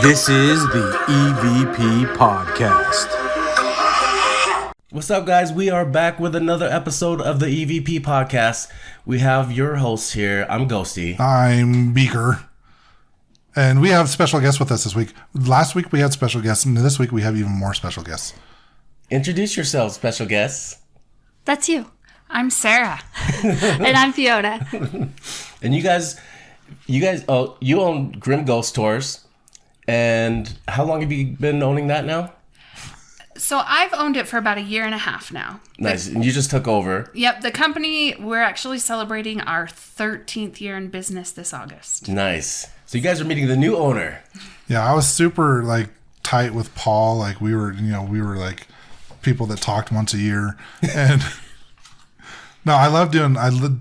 This is the EVP Podcast. What's up, guys? We are back with another episode of the EVP Podcast. We have your hosts here. I'm Ghosty. I'm Beaker. And we have special guests with us this week. Last week we had special guests, and this week we have even more special guests. Introduce yourselves, special guests. That's you. I'm Sarah. And I'm Fiona. And you guys, you own Grimm Ghost Tours. And how long have you been owning that now? So I've owned it for about a year and a half now. Nice. And you just took over. Yep. The company, we're actually celebrating our 13th year in business this August. Nice. So you guys are meeting the new owner. Yeah, I was super tight with Paul. Like we were like people that talked once a year. And no, I love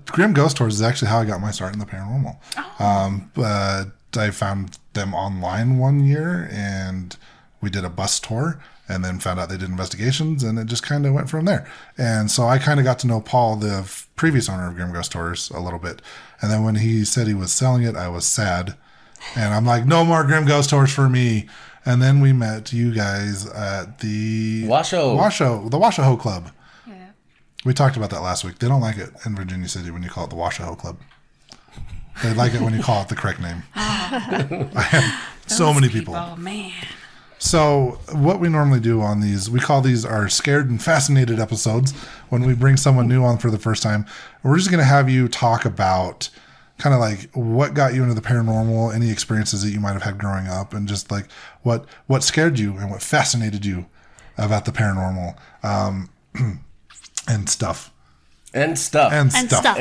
Grimm Ghost Tours is actually how I got my start in the paranormal. Oh. But I found them online one year and we did a bus tour and then found out they did investigations and it just kind of went from there. And so I kind of got to know Paul, the previous owner of Grimm Ghost Tours, a little bit. And then when he said he was selling it, I was sad. And I'm like, no more Grimm Ghost Tours for me. And then we met you guys at the Washoe Club. Yeah. We talked about that last week. They don't like it in Virginia City when you call it the Washoe Club. They like it when you call it the correct name. I have so many people. Oh, man. So what we normally do on these, we call these our scared and fascinated episodes when we bring someone new on for the first time. We're just going to have you talk about kind of like what got you into the paranormal, any experiences that you might have had growing up, and just like what scared you and what fascinated you about the paranormal and stuff. And stuff. And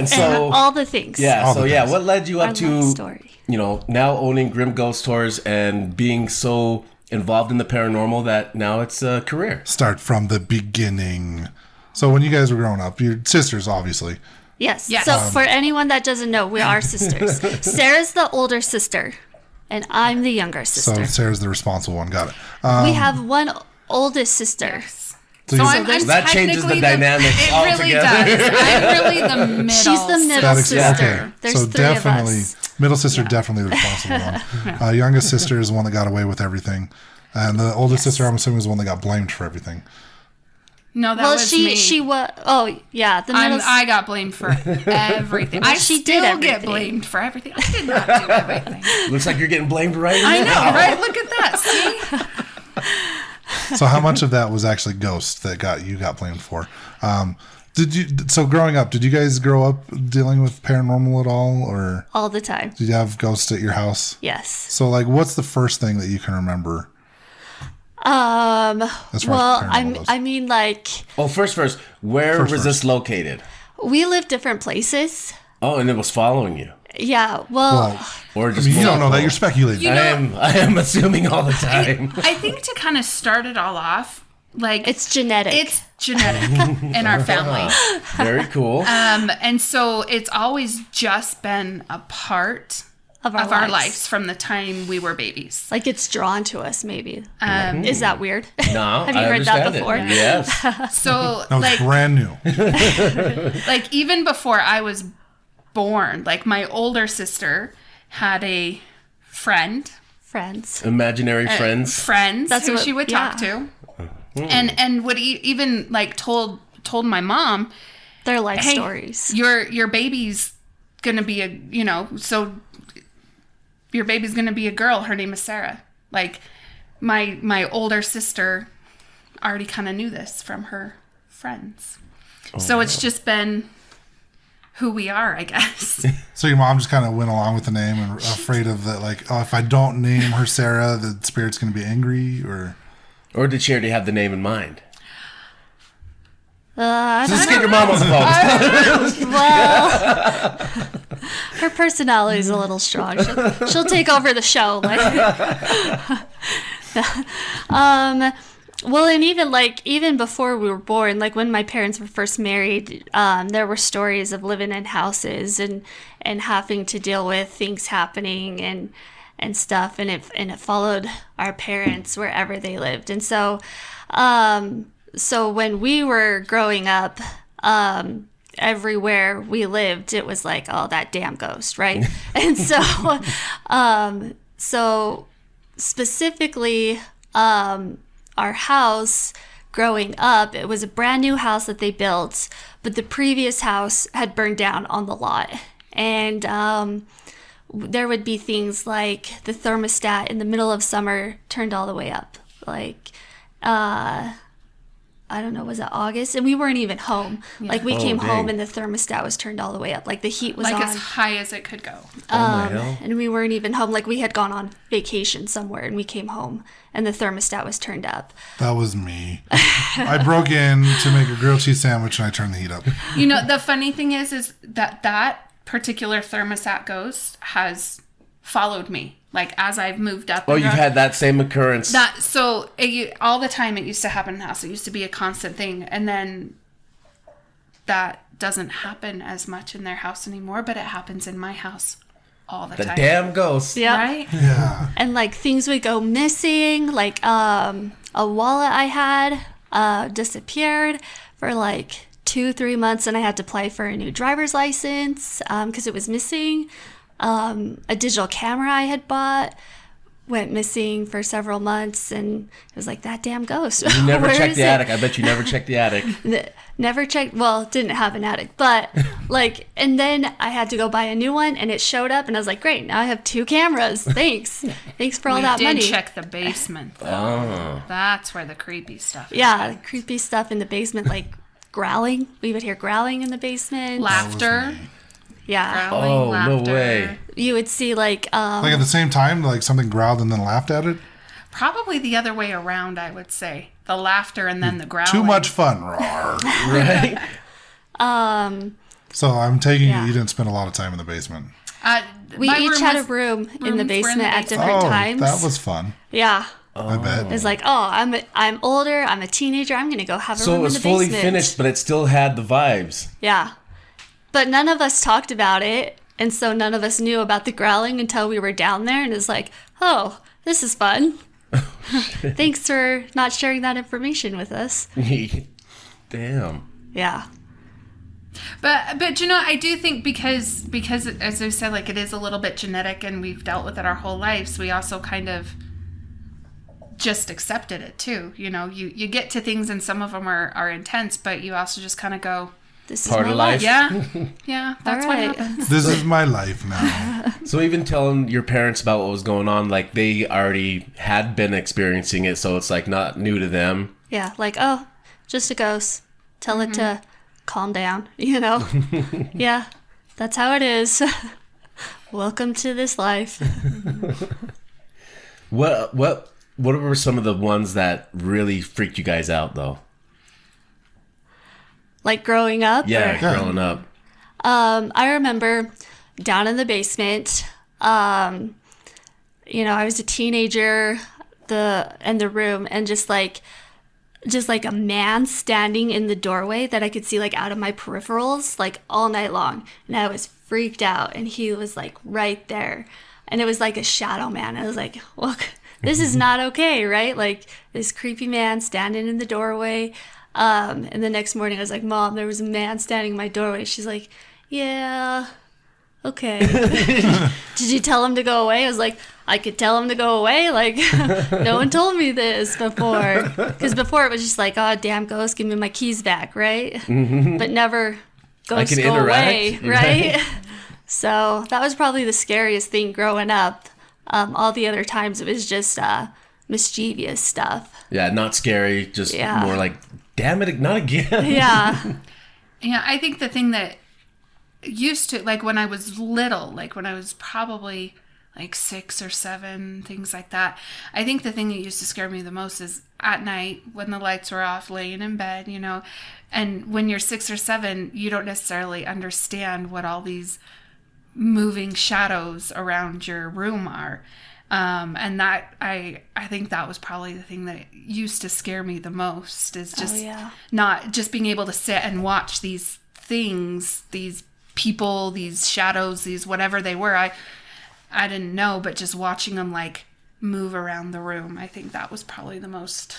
so all the things. Yeah. What led you up to, story. Now owning Grimm Ghost Tours and being so involved in the paranormal that now it's a career? Start from the beginning. So when you guys were growing up, your sisters, obviously. Yes. So for anyone that doesn't know, we are sisters. Sarah's the older sister, and I'm the younger sister. So Sarah's the responsible one. Got it. We have one oldest sister. So I'm that changes the dynamics altogether. It really does. I'm really the middle. She's the middle sister. Okay. There's so three definitely, of us. middle sister, definitely the responsible one. Youngest sister is the one that got away with everything. And the oldest sister, I'm assuming, is the one that got blamed for everything. No, that was me. She was. Oh, yeah. The middle. I got blamed for everything. I still get blamed for everything. I did not do everything. Looks like you're getting blamed right now. I know, right? Look at that. See? So how much of that was actually ghosts that you got blamed for? So growing up, did you guys grow up dealing with paranormal at all, or all the time? Did you have ghosts at your house? Yes. So what's the first thing that you can remember? First, where was this located? We live different places. Oh, and it was following you. Yeah, or just you don't know that, you're speculating. I am assuming all the time. I think to kind of start it all off, it's genetic. It's genetic in our family. Very cool. And so it's always just been a part of our lives from the time we were babies. Like it's drawn to us, maybe. Is that weird? No, have you heard that before? It. Yes. So that was brand new. Even before I was born, my older sister had a friends, imaginary friends. That's who she would talk to, and would even told my mom their life stories. Your baby's gonna be your baby's gonna be a girl. Her name is Sarah. My older sister already kind of knew this from her friends, so it's just been who we are, I guess. So your mom just kind of went along with the name and afraid of that, if I don't name her Sarah, the spirit's going to be angry, or did she already have the name in mind? Just get your mom on the phone. Well, her personality is a little strong. She'll take over the show. Well, and even before we were born, when my parents were first married, there were stories of living in houses and having to deal with things happening and stuff, and it followed our parents wherever they lived. And so when we were growing up, everywhere we lived, it was like, oh, that damn ghost, right? And so specifically, our house growing up, it was a brand new house that they built, but the previous house had burned down on the lot. And there would be things like the thermostat in the middle of summer turned all the way up. Like, I don't know, was it August? And we weren't even home. Like, we came home and the thermostat was turned all the way up. Like, the heat was like on. as high as it could go. my hell. And we weren't even home. Like, we had gone on vacation somewhere and we came home and the thermostat was turned up. That was me. I broke in to make a grilled cheese sandwich and I turned the heat up. You know, the funny thing is that particular thermostat ghost has followed me. Like, as I've moved up. Oh, you've had that same occurrence. All the time it used to happen in the house. It used to be a constant thing. And then that doesn't happen as much in their house anymore, but it happens in my house all the The time. damn ghost. Yeah. Right? Yeah. And like things would go missing. Like a wallet I had disappeared for like 2-3 months, and I had to apply for a new driver's license because it was missing. A digital camera I had bought went missing for several months, and it was like, that damn ghost. You never Where checked is the it? attic. I bet you never checked the attic. Never checked. Well, didn't have an attic, but like, and then I had to go buy a new one, and it showed up, and I was like, great, now I have 2 cameras. Thanks for all that We did money. check the basement, though. Oh. That's where the creepy stuff is. Yeah, creepy stuff in the basement, like growling. We would hear growling in the basement. Laughter. Yeah, Growling, Oh, no laughter. way. you would see like Like at the same time, like something growled and then laughed at it. Probably the other way around, I would say. The laughter and then the growling. Too much fun. Roar. Right? So I'm taking Yeah. it you didn't spend a lot of time in the basement. we my each room had a was- room in rooms the were in basement the at basement. different Oh, times. that was fun. Yeah. I bet. It's like, oh, I'm older, I'm a teenager, I'm gonna go have a So room it was in the fully basement. finished, but it still had the vibes. Yeah. But none of us talked about it, and so none of us knew about the growling until we were down there, and it's like, oh, this is fun. Thanks for not sharing that information with us. Damn. Yeah. But you know, I do think because as I said, like, it is a little bit genetic and we've dealt with it our whole lives, we also kind of just accepted it too. You know, you get to things and some of them are intense, but you also just kind of go, This Part is of my life. yeah, that's what Alright. happens. This is my life now. So even telling your parents about what was going on, like they already had been experiencing it, so it's like not new to them. Yeah, like, oh, just a ghost. Tell it to calm down, you know? Yeah, that's how it is. Welcome to this life. What were some of the ones that really freaked you guys out though? Like growing up? Yeah, or- growing up. I remember down in the basement, you know, I was a teenager, in the room, and just like a man standing in the doorway that I could see like out of my peripherals like all night long, and I was freaked out, and he was like right there, and it was like a shadow man. I was like, look, this is not okay, right? Like this creepy man standing in the doorway. And the next morning I was like, Mom, there was a man standing in my doorway. She's like, yeah, okay. Did you tell him to go away? I was like, I could tell him to go away. Like, no one told me this before. Because before it was just like, oh, damn ghost, give me my keys back, right? But never ghost can go away, interact, right? So that was probably the scariest thing growing up. All the other times it was just mischievous stuff. Yeah, not scary, just Yeah. more like, damn it, not again. Yeah. Yeah, I think the thing that used to, like when I was little, like when I was probably like 6 or 7, things like that, I think the thing that used to scare me the most is at night when the lights were off, laying in bed, you know, and when you're 6 or 7, you don't necessarily understand what all these moving shadows around your room are. And that I think that was probably the thing that used to scare me the most, is just not just being able to sit and watch these things, these people, these shadows, these whatever they were. I didn't know, but just watching them like move around the room, I think that was probably the most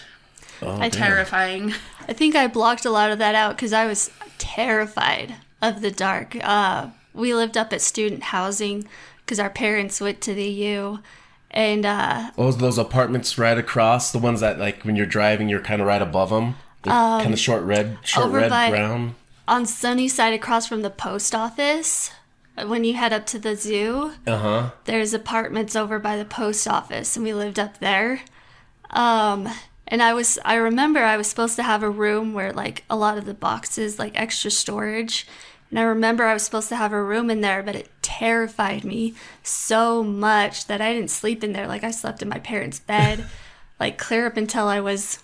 terrifying. I think I blocked a lot of that out because I was terrified of the dark. We lived up at student housing because our parents went to the U, And What was those apartments right across? The ones that, like, when you're driving, you're kind of right above them? The kind of short red brown? on Sunnyside across from the post office, when you head up to the zoo, there's apartments over by the post office, and we lived up there. And I remember I was supposed to have a room where, like, a lot of the boxes, like, extra storage. And I remember I was supposed to have a room in there, but it terrified me so much that I didn't sleep in there. Like, I slept in my parents' bed, like, clear up until I was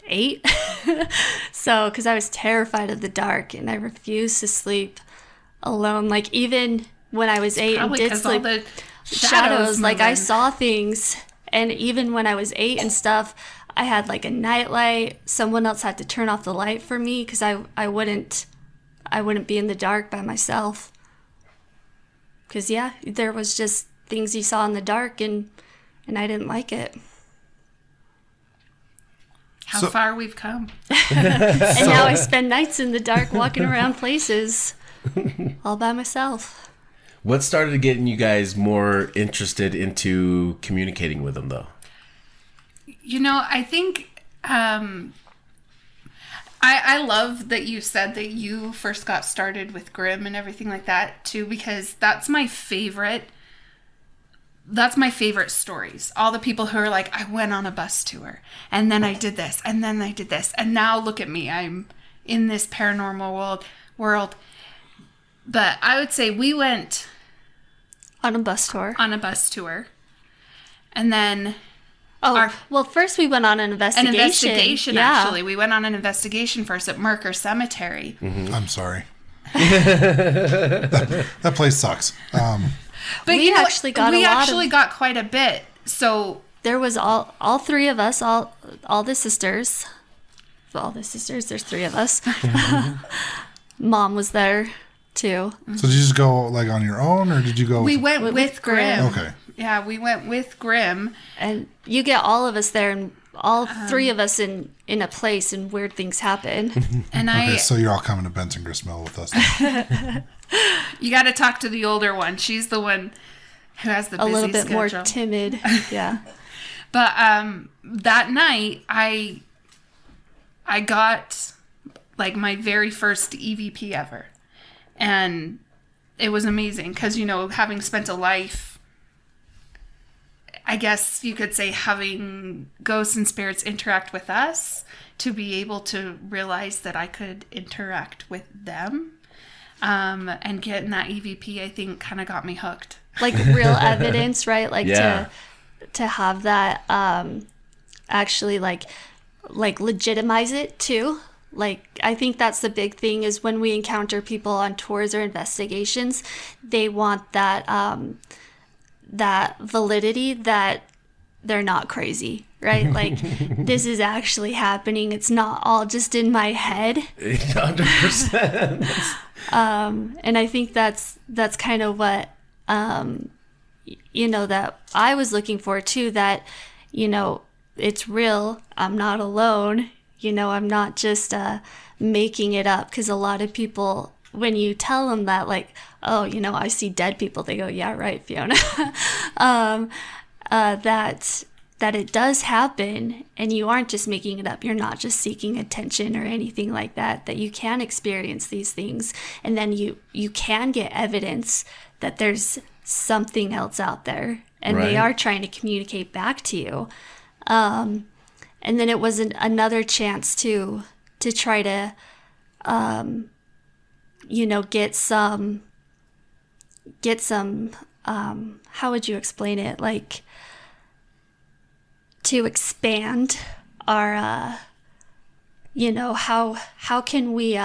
8. So, because I was terrified of the dark, and I refused to sleep alone. Like, even when I was 8 and did sleep, all the shadows, like, I moving. saw things. And even when I was 8 and stuff, I had, like, a night light. Someone else had to turn off the light for me because I wouldn't be in the dark by myself. Because, yeah, there was just things you saw in the dark, and I didn't like it. How far we've come. And now I spend nights in the dark walking around places all by myself. What started getting you guys more interested into communicating with them, though? You know, I think I love that you said that you first got started with Grimm and everything like that, too, because that's my favorite stories. All the people who are like, I went on a bus tour, and then I did this, and then I did this, and now look at me, I'm in this paranormal world. But I would say we went On a bus tour. And then well, first we went on an investigation. Yeah. Actually. We went on an investigation first at Merker Cemetery. I'm sorry. that place sucks. But We actually got quite a bit. So there was all 3 of us, all the sisters. All the sisters, there's 3 of us. Mom was there too. So did you just go, like, on your own, or did you go? We went with Grimm. Okay. Yeah, we went with Grimm. And you get all of us there, and all 3 of us in a place, and weird things happen. And Okay, so you're all coming to Benson Grist Mill with us. you got to talk to the older one. She's the one who has the busy a little bit schedule. more timid. Yeah. But that night, I got, like, my very first EVP ever. And it was amazing because, you know, having spent a life, I guess you could say, having ghosts and spirits interact with us, to be able to realize that I could interact with them, and getting that EVP, I think, kind of got me hooked. Like real evidence, right? Like Yeah. to have that actually like legitimize it too. Like, I think that's the big thing, is when we encounter people on tours or investigations, they want that that validity that they're not crazy, right? Like, this is actually happening. It's not all just in my head. 100%. And I think that's kind of what, you know, that I was looking for too, that, you know, it's real. I'm not alone. You know, I'm not just making it up, because a lot of people, when you tell them that, like, oh, you know, I see dead people, they go, yeah, right, Fiona. That it does happen, and you aren't just making it up. You're not just seeking attention or anything like that, that you can experience these things, and then you can get evidence that there's something else out there, and Right. they are trying to communicate back to you. And then it was another chance to try to, you know, get some, how would you explain it? Like, to expand our, you know, how can we,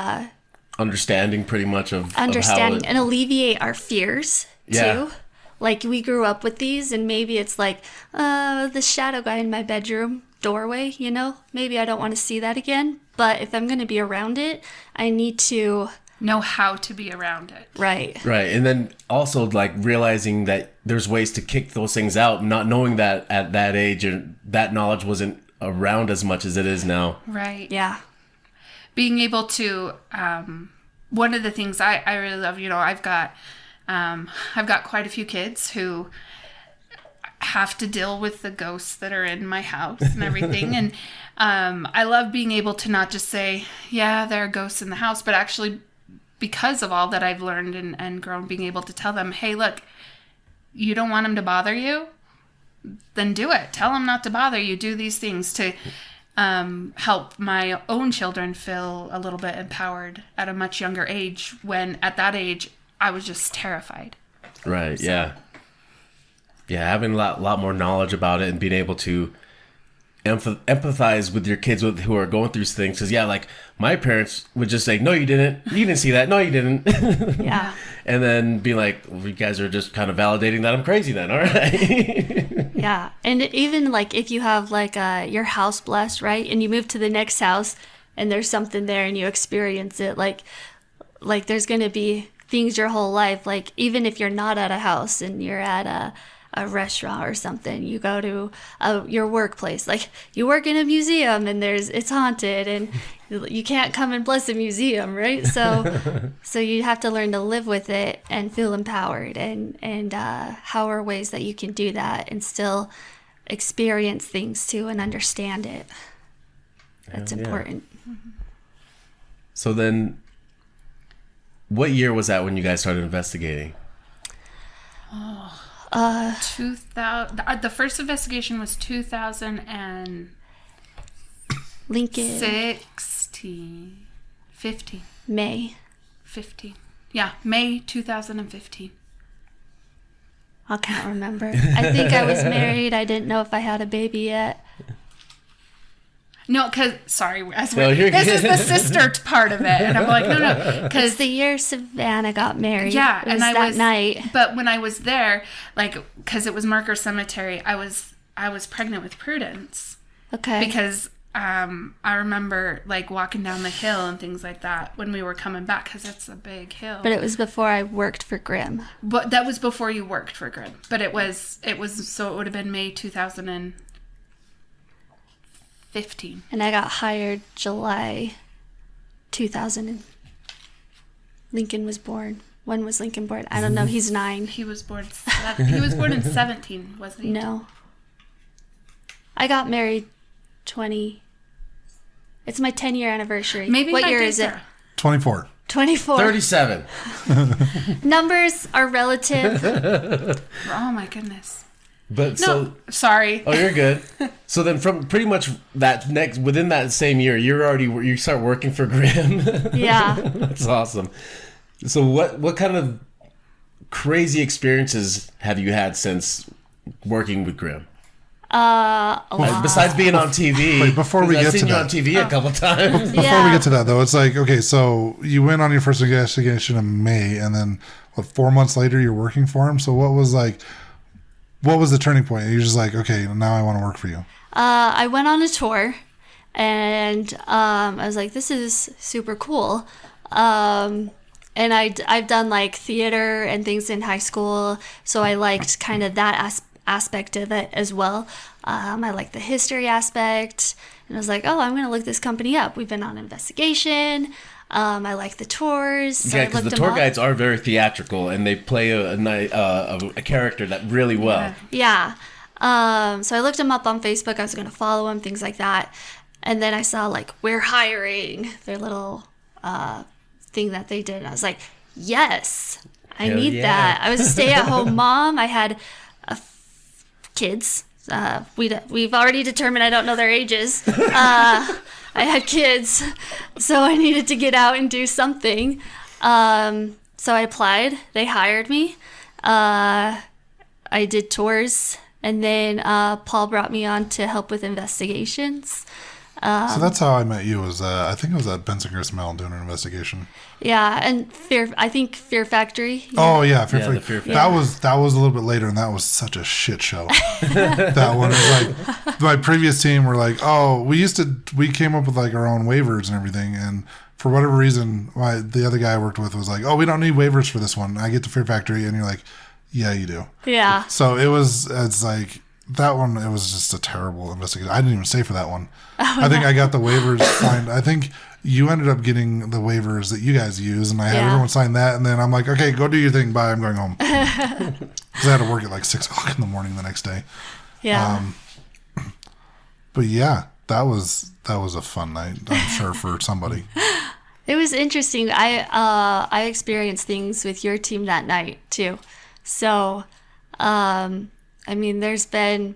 Understanding pretty much of understanding of how and alleviate our fears Yeah. too. Like, we grew up with these, and maybe it's like, the shadow guy in my bedroom doorway, you know, maybe I don't want to see that again, but if I'm going to be around it, I need to Know how to be around it. right. Right. And then also, like, realizing that there's ways to kick those things out, not knowing that at that age, and that knowledge wasn't around as much as it is now. Right. Yeah. Being able to, one of the things I really love, you know, I've got quite a few kids who have to deal with the ghosts that are in my house and everything. And I love being able to not just say, yeah, there are ghosts in the house, but actually, because of all that I've learned and grown, being able to tell them, hey, look, you don't want them to bother you? Then do it. Tell them not to bother you. Do these things to help my own children feel a little bit empowered at a much younger age, when at that age, I was just terrified. Right, yeah. Yeah, having a lot more knowledge about it and being able to empathize with your kids who are going through things. Because, yeah, like, my parents would just say, no, you didn't. You didn't see that. No, you didn't. Yeah. And then be like, well, you guys are just kind of validating that I'm crazy then. All right. Yeah. And even, like, if you have, like, your house blessed, right? And you move to the next house and there's something there and you experience it. Like there's going to be things your whole life. Like, even if you're not at a house and you're at a restaurant or something, you go to your workplace, like you work in a museum and it's haunted and you can't come and bless a museum, right? So you have to learn to live with it and feel empowered, and how are ways that you can do that and still experience things too and understand it. That's important. So then, what year was that when you guys started investigating? 2000. The first investigation was 2000 and Lincoln. 15. May. 15. Yeah, May 2015. I can't remember. I think I was married. I didn't know if I had a baby yet. No, because, sorry, I No, swear, you're this good. is the sister part of it. And I'm like, no, It's because the year Savannah got married. yeah, It was and I that was night. But when I was there, like, because it was Marker Cemetery, I was pregnant with Prudence. Okay. Because I remember, like, walking down the hill and things like that when we were coming back, because it's a big hill. But it was before I worked for Grimm. But that was before you worked for Grimm. But it was so it would have been May 2015. And I got hired July 2000. And Lincoln was born. When was Lincoln born? I don't know. He's 9. He was born in 17, wasn't he? No. I got married 20. It's my 10-year anniversary. Maybe what my year dates is it? are- 24. 24. 37. Numbers are relative. Oh my goodness. But No, sorry. Oh, you're good. So then, from pretty much within that same year, you start working for Grimm. Yeah. That's awesome. So what kind of crazy experiences have you had since working with Grimm? A lot. Besides being on TV. Wait, before 'cause we I've get seen to you that. on TV a couple times. Before we get to that, though, it's like, okay, so you went on your first investigation in May, and then, 4 months later, you're working for him? So what was the turning point? You're just like, okay, now I want to work for you. I went on a tour, and I was like, this is super cool. And I've done like theater and things in high school, so I liked kind of that aspect of it as well. I like the history aspect, and I was like, oh, I'm going to look this company up. We've been on investigation. I like the tours. So Yeah, I because the looked tour them up. guides are very theatrical, and they play a character that really well. Yeah. So I looked them up on Facebook. I was going to follow them, things like that. And then I saw like, we're hiring, their little thing that they did. And I was like, yes, I Hell need yeah. that. I was a stay-at-home mom. I had kids. We've already determined I don't know their ages. I had kids, so I needed to get out and do something. So I applied. They hired me. I did tours, and then Paul brought me on to help with investigations. So that's how I met you. I think it was at Benson Grist Mill doing an investigation. Yeah, and I think Fear Factory. Oh yeah, Fear Yeah, Factory. the Fear Factory. That was a little bit later, and that was such a shit show. That one was like, my previous team were like, oh, we came up with like our own waivers and everything, and for whatever reason, the other guy I worked with was like, oh, we don't need waivers for this one. I get to Fear Factory, and you're like, yeah, you do. Yeah. So it's like, that one, it was just a terrible investigation. I didn't even stay for that one. I think I got the waivers signed. I think you ended up getting the waivers that you guys use, and I had everyone sign that, and then I'm like, okay, go do your thing. Bye, I'm going home. Because I had to work at like 6 o'clock in the morning the next day. Yeah. But yeah, that was a fun night, I'm sure, for somebody. It was interesting. I experienced things with your team that night too. So, I mean, there's been,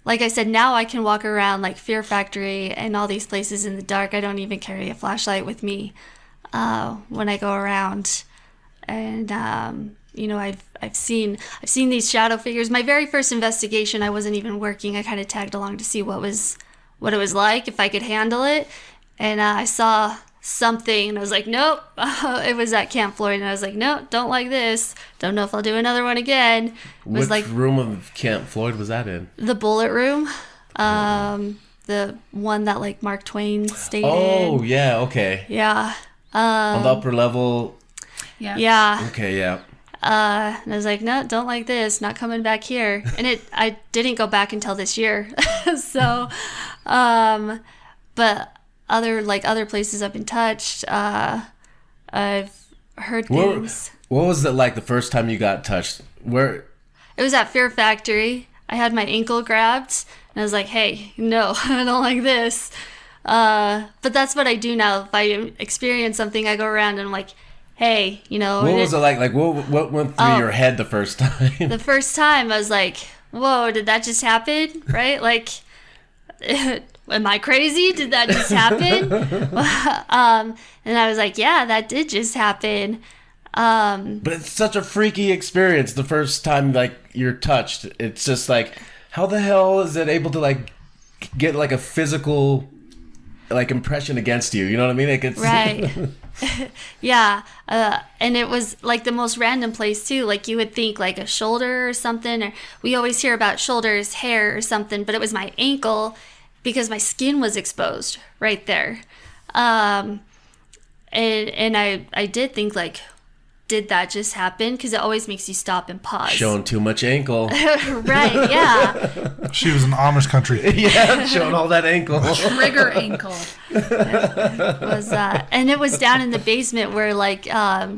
like I said, now I can walk around like Fear Factory and all these places in the dark. I don't even carry a flashlight with me when I go around. And you know, I've seen these shadow figures. My very first investigation, I wasn't even working. I kind of tagged along to see what it was like, if I could handle it. And I saw something, and I was like, nope. It was at Camp Floyd, and I was like, nope, don't like this. Don't know if I'll do another one again. It was Which like room of Camp Floyd was that in? the bullet room, the one that like Mark Twain stayed in. Oh, yeah, okay. Yeah. On the upper level. Yeah. Yeah. Okay, yeah. And I was like, no, don't like this. Not coming back here. And I didn't go back until this year. So, but other places I've been touched. I've heard things. What was it like the first time you got touched? Where? It was at Fear Factory. I had my ankle grabbed, and I was like, hey, no, I don't like this. But that's what I do now. If I experience something, I go around and I'm like, hey, you know. What was it like? Like, what went through your head the first time? The first time, I was like, whoa, did that just happen? Right? Like, am I crazy? Did that just happen? And I was like, yeah, that did just happen. But it's such a freaky experience the first time, like, you're touched. It's just like, how the hell is it able to, like, get, like, a physical, like, impression against you? You know what I mean? Like, it's... Right. Yeah. And it was, like, the most random place, too. Like, you would think, like, a shoulder or something. Or we always hear about shoulders, hair or something. But it was my ankle because my skin was exposed right there. And I did think, like, did that just happen? Because it always makes you stop and pause. Showing too much ankle. Right, yeah. She was in Amish country. Yeah, showing all that ankle. Trigger ankle. And it was down in the basement where, like,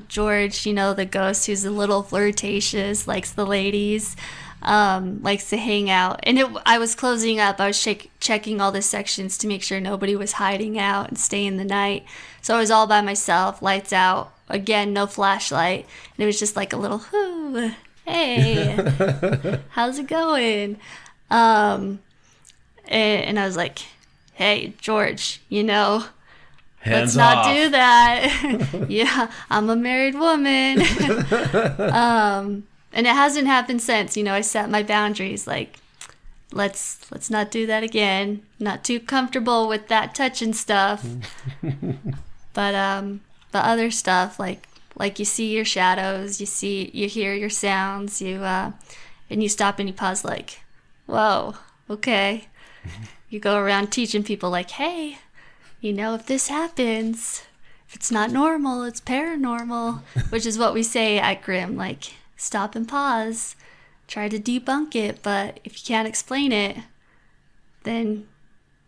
George, you know, the ghost who's a little flirtatious, likes the ladies, likes to hang out. And I was closing up. I was checking all the sections to make sure nobody was hiding out and staying the night. So I was all by myself, lights out. Again, no flashlight. And it was just like a little, ooh, hey, how's it going? And I was like, hey, George, you know, let's not do that. Yeah, I'm a married woman. And it hasn't happened since. You know, I set my boundaries, like, let's not do that again. Not too comfortable with that touching stuff. But other stuff, like you see your shadows, you hear your sounds, and you stop and you pause, like, whoa, okay. You go around teaching people, like, hey, you know, if this happens, if it's not normal, it's paranormal, which is what we say at Grimm, like, stop and pause, try to debunk it, but if you can't explain it, then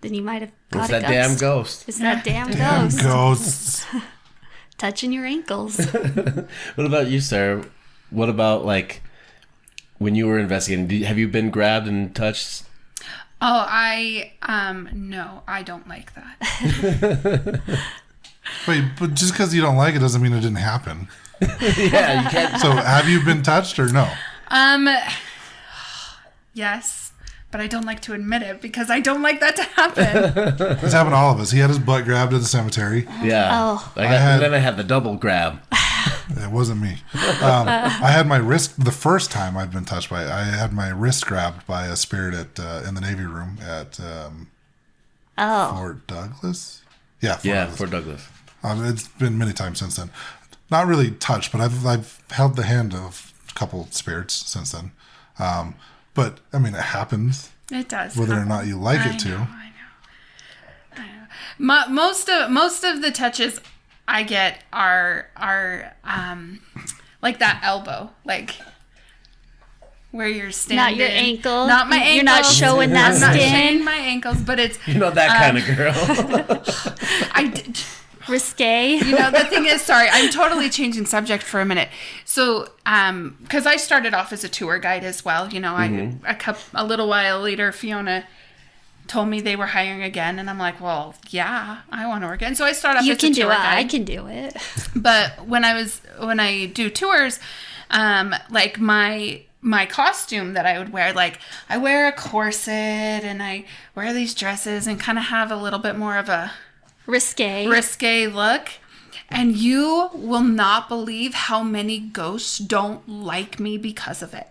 you might have got It's a that ghost. damn ghost. It's that damn Damn ghost. ghosts. Touching your ankles. What about you, Sarah? What about, like, when you were investigating, have you been grabbed and touched? Oh, no, I don't like that. Wait, but just because you don't like it doesn't mean it didn't happen. Yeah, you can't. So have you been touched or no? Yes, but I don't like to admit it because I don't like that to happen. It's happened to all of us. He had his butt grabbed at the cemetery. Yeah. Oh. Then I had the double grab. It wasn't me. I had my wrist, the first time I've been touched by it, I had my wrist grabbed by a spirit in the Navy room at Fort Douglas. Yeah, Fort Douglas. It's been many times since then. Not really touched, but I've held the hand of a couple spirits since then. But I mean, it happens. It does. Whether or not you like it to. I know. Most of the touches I get are like that elbow, like where you're standing. Not your ankle. Not my ankle. You're not showing that I'm not skin. showing my ankles, but it's... You're not that kind of girl. Risque. You know, the thing is, sorry, I'm totally changing subject for a minute. So, because I started off as a tour guide as well, you know, a little while later, Fiona told me they were hiring again, and I'm like, well, yeah, I want to work again. So I started off You as can a do tour it. guide. I can do it. But when I do tours, like my costume that I would wear, like I wear a corset and I wear these dresses and kind of have a little bit more of a risque look. And you will not believe how many ghosts don't like me because of it.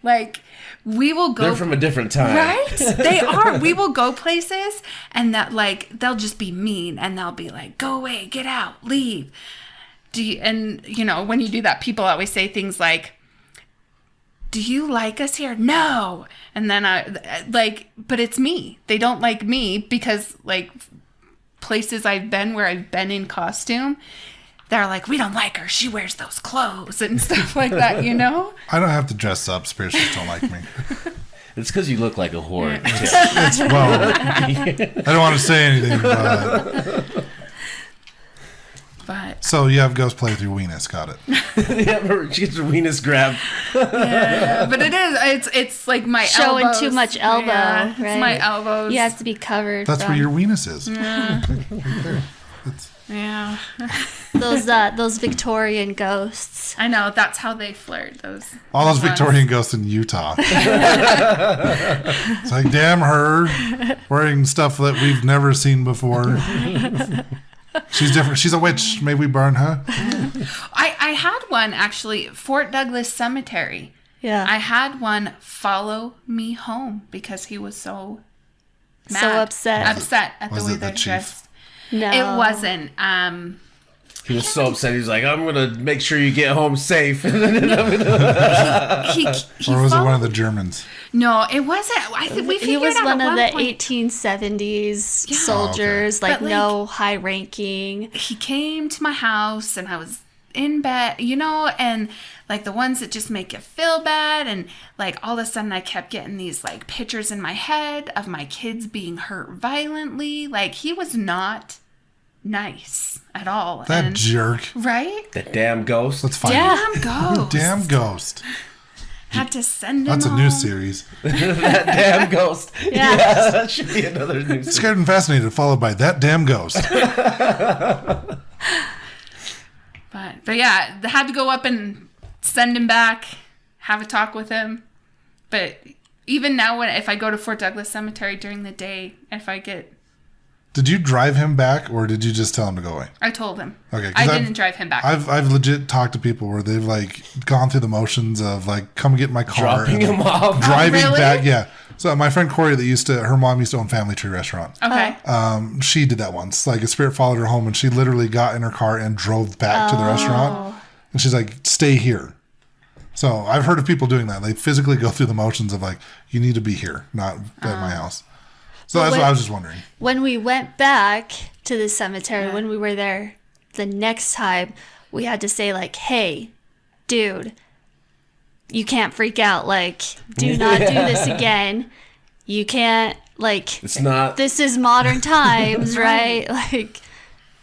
Like, we will go... They're from a different time. Right? They are. We will go places and that, like, they'll just be mean and they'll be like, go away, get out, leave. And, you know, when you do that, people always say things like, do you like us here? No. And then but it's me. They don't like me because, like, places I've been where I've been in costume, they're like, we don't like her. She wears those clothes and stuff like that, you know? I don't have to dress up. Spirits just don't like me. It's because you look like a whore. Well, I don't want to say anything, But so you have ghost play with your weenus. Got it. Yeah, she gets her weenus grabbed. yeah, but it's like my Showing elbows. too much elbow, Yeah, right? It's my elbows. You have to be covered. That's from where your weenus is. Yeah. those Victorian ghosts. I know, that's how they flirt, those. All those ones. Victorian ghosts in Utah. It's like, damn her, wearing stuff that we've never seen before. She's different. She's a witch. May we burn her? I had one, actually, Fort Douglas Cemetery. Yeah. I had one follow me home because he was so mad. So upset. Upset at the Was way it the they're chief? dressed. No. It wasn't. He was so upset. He was like, I'm going to make sure you get home safe. He Or was it one of the followed- Germans? No, it wasn't. I think we He figured was out one at of the point. 1870s Yeah. soldiers, Oh, okay. like But, no high ranking. He came to my house and I was in bed, you know, and like the ones that just make you feel bad. And like all of a sudden I kept getting these like pictures in my head of my kids being hurt violently. Like he was not nice at all. That and, jerk. right? That damn ghost. Let's find Damn ghost. Damn ghost. Had to send him That's a home. new series. That damn ghost. Yeah. That should be another new series. Scared and Fascinated, followed by That Damn Ghost. But yeah, I had to go up and send him back, have a talk with him. But even now, if I go to Fort Douglas Cemetery during the day, if I get... Did you drive him back, or did you just tell him to go away? I told him. Okay, 'cause I I've- didn't drive him back. I've legit talked to people where they've like gone through the motions of like, come get in my car, Dropping and him off. driving really? back. Yeah. So my friend Corey, her mom used to own Family Tree Restaurant. Okay. She did that once. Like a spirit followed her home, and she literally got in her car and drove back to the restaurant. And she's like, "Stay here." So I've heard of people doing that. They physically go through the motions of like, "You need to be here, not at my house." So that's what I was just wondering. When we went back to the cemetery, when we were there the next time, we had to say like, hey, dude, you can't freak out. Like, do not do this again. You can't, like, It's not. this is modern times, right? Like,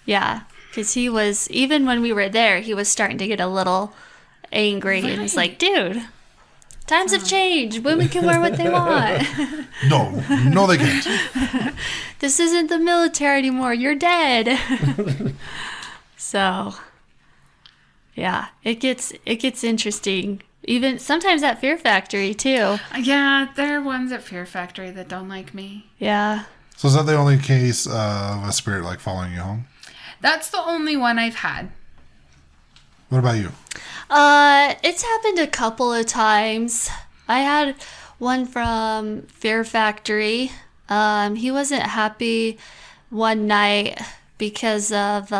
yeah. Because he was, even when we were there, he was starting to get a little angry. And he's like, dude, times have changed. Women can wear what they want. No, they can't. This isn't the military anymore. You're dead. So, yeah, it gets interesting. Even sometimes at Fear Factory too. Yeah, there are ones at Fear Factory that don't like me. Yeah. So is that the only case of a spirit like following you home? That's the only one I've had. What about you? It's happened a couple of times. I had one from Fear Factory. He wasn't happy one night because of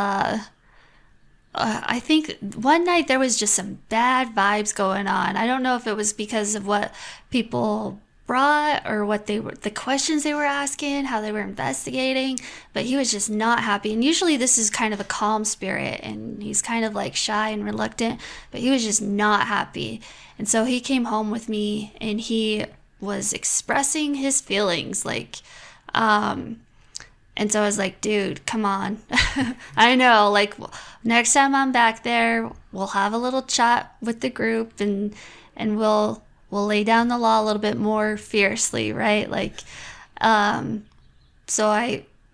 I think one night there was just some bad vibes going on. I don't know if it was because of what people brought or what they were, the questions they were asking, how they were investigating, but he was just not happy. And usually this is kind of a calm spirit and he's kind of like shy and reluctant, but he was just not happy. And so he came home with me and he was expressing his feelings like, and so I was like, dude, come on. I know, like, next time I'm back there, we'll have a little chat with the group and we'll lay down the law a little bit more fiercely, right? Like, so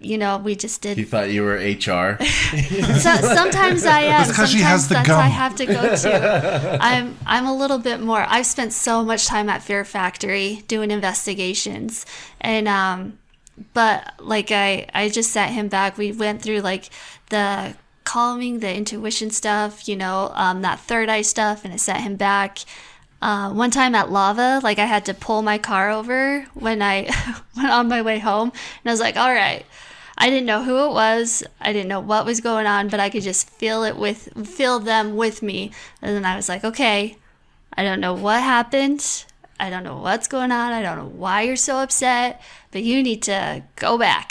we just did. You thought you were HR? So, sometimes I am. That's because she has the that's gum. I have to go to. I'm a little bit more. I've spent so much time at Fear Factory doing investigations, and but like I just sat him back. We went through like the calming, the intuition stuff, that third eye stuff, and I sat him back. One time at Lava, like I had to pull my car over when I went on my way home, and I was like, all right. I didn't know who it was. I didn't know what was going on, but I could just feel them with me. And then I was like, okay, I don't know what happened. I don't know what's going on. I don't know why you're so upset, but you need to go back.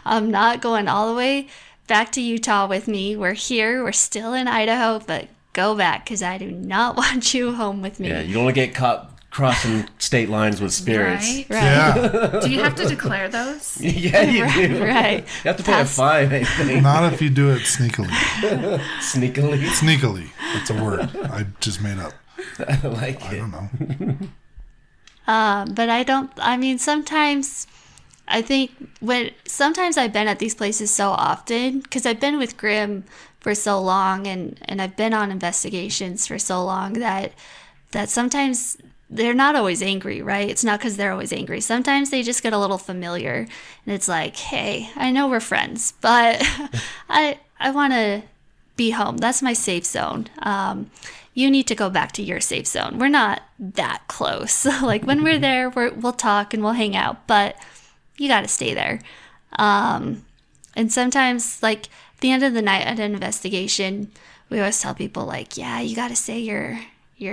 I'm not going all the way back to Utah with me. We're here. We're still in Idaho, but go back because I do not want you home with me. Yeah, you don't want to get caught crossing state lines with spirits. Right? Yeah. Do you have to declare those? Yeah, you do. Right. You have to pay a fine, I think. Not if you do it sneakily. Sneakily. Sneakily. That's a word I just made up. I like I it. don't know. But sometimes sometimes I've been at these places so often because I've been with Grimm for so long and I've been on investigations for so long that sometimes they're not always angry, right? It's not because they're always angry. Sometimes they just get a little familiar and it's like, hey, I know we're friends, but I want to be home. That's my safe zone. You need to go back to your safe zone. We're not that close. Like when we're there, we'll talk and we'll hang out, but you got to stay there. And sometimes like at the end of the night at an investigation, we always tell people like, yeah, you got to say your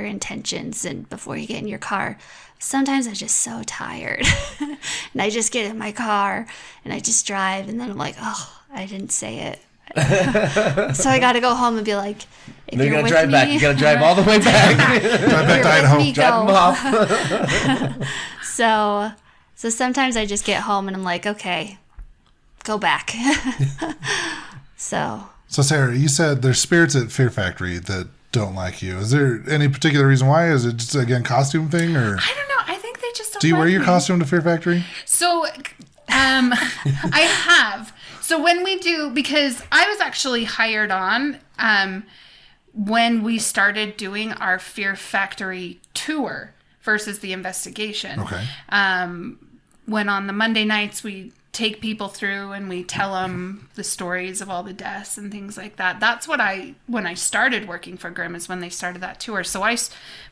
intentions and before you get in your car. Sometimes I'm just so tired and I just get in my car and I just drive and then I'm like, oh, I didn't say it. So I got to go home and be like, if You're you're gonna with drive me, back. You gotta drive all the way back. Drive back to you're with Idaho. me, Drive them go. off. So sometimes I just get home and I'm like, okay, go back. So Sarah, you said there's spirits at Fear Factory that don't like you. Is there any particular reason why? Is it just, again, costume thing? Or I don't know. I think they just don't do you like wear your me. costume to Fear Factory? So, I have. So when we do, because I was actually hired on when we started doing our Fear Factory tour versus the investigation. Okay. When on the Monday nights we take people through and we tell them the stories of all the deaths and things like that. That's what when I started working for Grimm is when they started that tour. So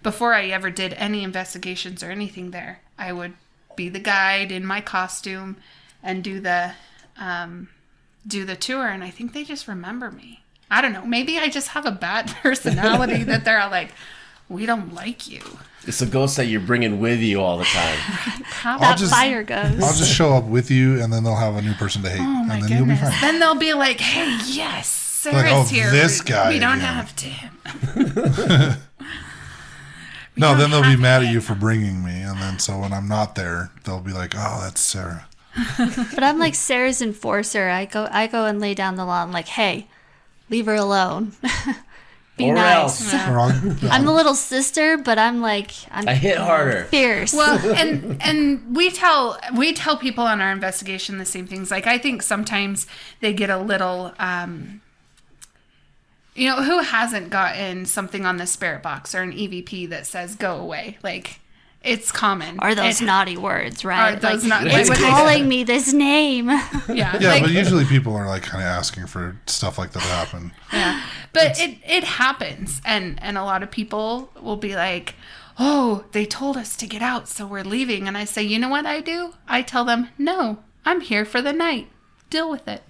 before I ever did any investigations or anything there, I would be the guide in my costume and do the tour. And I think they just remember me. I don't know. Maybe I just have a bad personality that they're all like, we don't like you. It's a ghost that you're bringing with you all the time. that fire goes. I'll just show up with you, and then they'll have a new person to hate, Oh my and then goodness. you'll be fine. Then they'll be like, hey, yes, Sarah's Like, oh, here. this guy We don't again. have Tim. No, don't then they'll be have mad at him. you for bringing me, and then so when I'm not there, they'll be like, "Oh, that's Sarah." But I'm like Sarah's enforcer. I go and lay down the law. I'm like, hey, leave her alone. Be Or nice. else. Or I'll- I'm the little sister, but I'm I hit harder. fierce. Well, and we tell people on our investigation the same things. Like I think sometimes they get a little, who hasn't gotten something on the spirit box or an EVP that says "go away"? Like it's common. Or those naughty words, right? Are those like, not- it's like what they calling me this name. Yeah, yeah, like, but usually people are like kind of asking for stuff like that to happen. yeah. But it happens, and a lot of people will be like, "Oh, they told us to get out, so we're leaving." And I say, "You know what I do? I tell them, no, I'm here for the night. Deal with it."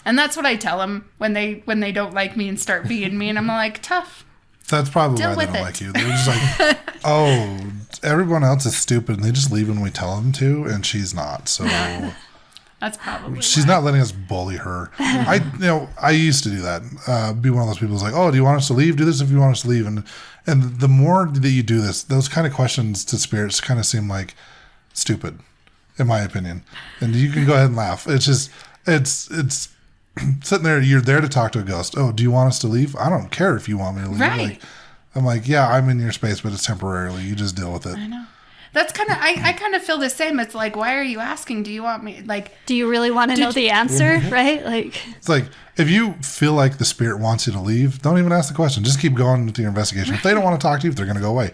And that's what I tell them when they don't like me and start being me. And I'm like, tough. That's probably Deal why they with don't it. like you. They're just like, oh, everyone else is stupid, and they just leave when we tell them to, and she's not. So That's probably she's why. not letting us bully her. I used to do that. Be one of those people who's like, oh, do you want us to leave? Do this if you want us to leave. And the more that you do this, those kind of questions to spirits kind of seem like stupid, in my opinion. And you can go ahead and laugh. It's just, it's sitting there. You're there to talk to a ghost. Oh, do you want us to leave? I don't care if you want me to leave. Right. I'm like, yeah, I'm in your space, but it's temporarily. You just deal with it. I know. That's kind of, I kind of feel the same. It's like, why are you asking? Do you want me, like, Do you really want to know the answer, right? Like, It's like, if you feel like the spirit wants you to leave, don't even ask the question. Just keep going with your investigation. If they don't want to talk to you, they're going to go away.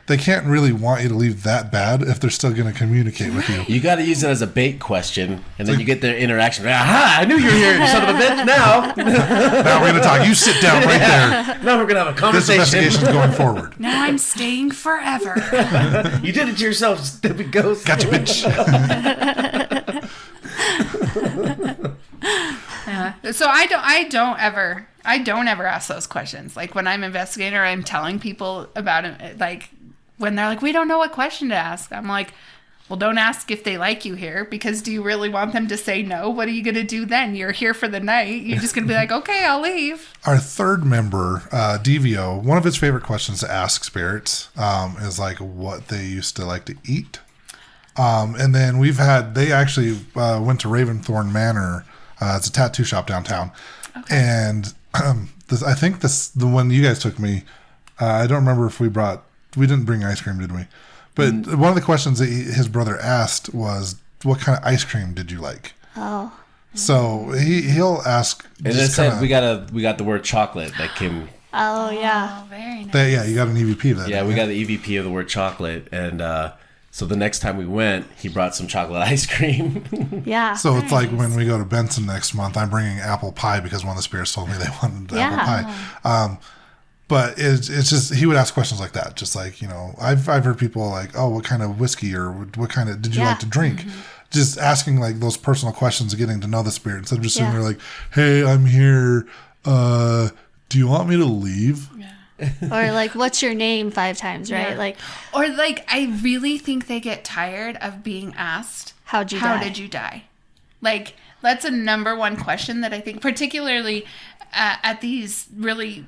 They can't really want you to leave that bad if they're still going to communicate with you. You got to use it as a bait question, and then you get their interaction. Aha! I knew you were here, you son of a bitch. Now, Now we're going to talk. You sit down right there. now we're gonna have a This conversation. investigation's going forward. now I'm staying forever. You did it to yourself, stupid ghost. Gotcha, bitch. So I don't ever ask those questions. Like when I'm investigating or I'm telling people about it, like when they're like, we don't know what question to ask. I'm like, well, don't ask if they like you here, because do you really want them to say no? What are you going to do then? You're here for the night. You're just going to be like, okay, I'll leave. Our third member, DVO, one of his favorite questions to ask spirits is like what they used to like to eat. And then they actually went to Raventhorn Manor. It's a tattoo shop downtown. Okay. And I think the one you guys took me, I don't remember if we didn't bring ice cream, did we? But one of the questions that his brother asked was, what kind of ice cream did you like? oh, So he'll ask. And it just said kinda- we got the word chocolate that came. oh yeah. Oh, very nice. yeah, you got an EVP then. Yeah, we got the EVP of the word chocolate, and so the next time we went, he brought some chocolate ice cream. Yeah. So it's like when we go to Benson next month, I'm bringing apple pie because one of the spirits told me they wanted apple pie. But it's just, he would ask questions like that. Just like, I've heard people like, oh, what kind of whiskey or what kind of, did you like to drink? Mm-hmm. Just asking like those personal questions, getting to know the spirit instead of just sitting there like, hey, I'm here. Do you want me to leave? Or like, what's your name 5 times, right? Yeah. Like, Or like, I really think they get tired of being asked, how did you die? Like, that's a number one question that I think, particularly at these really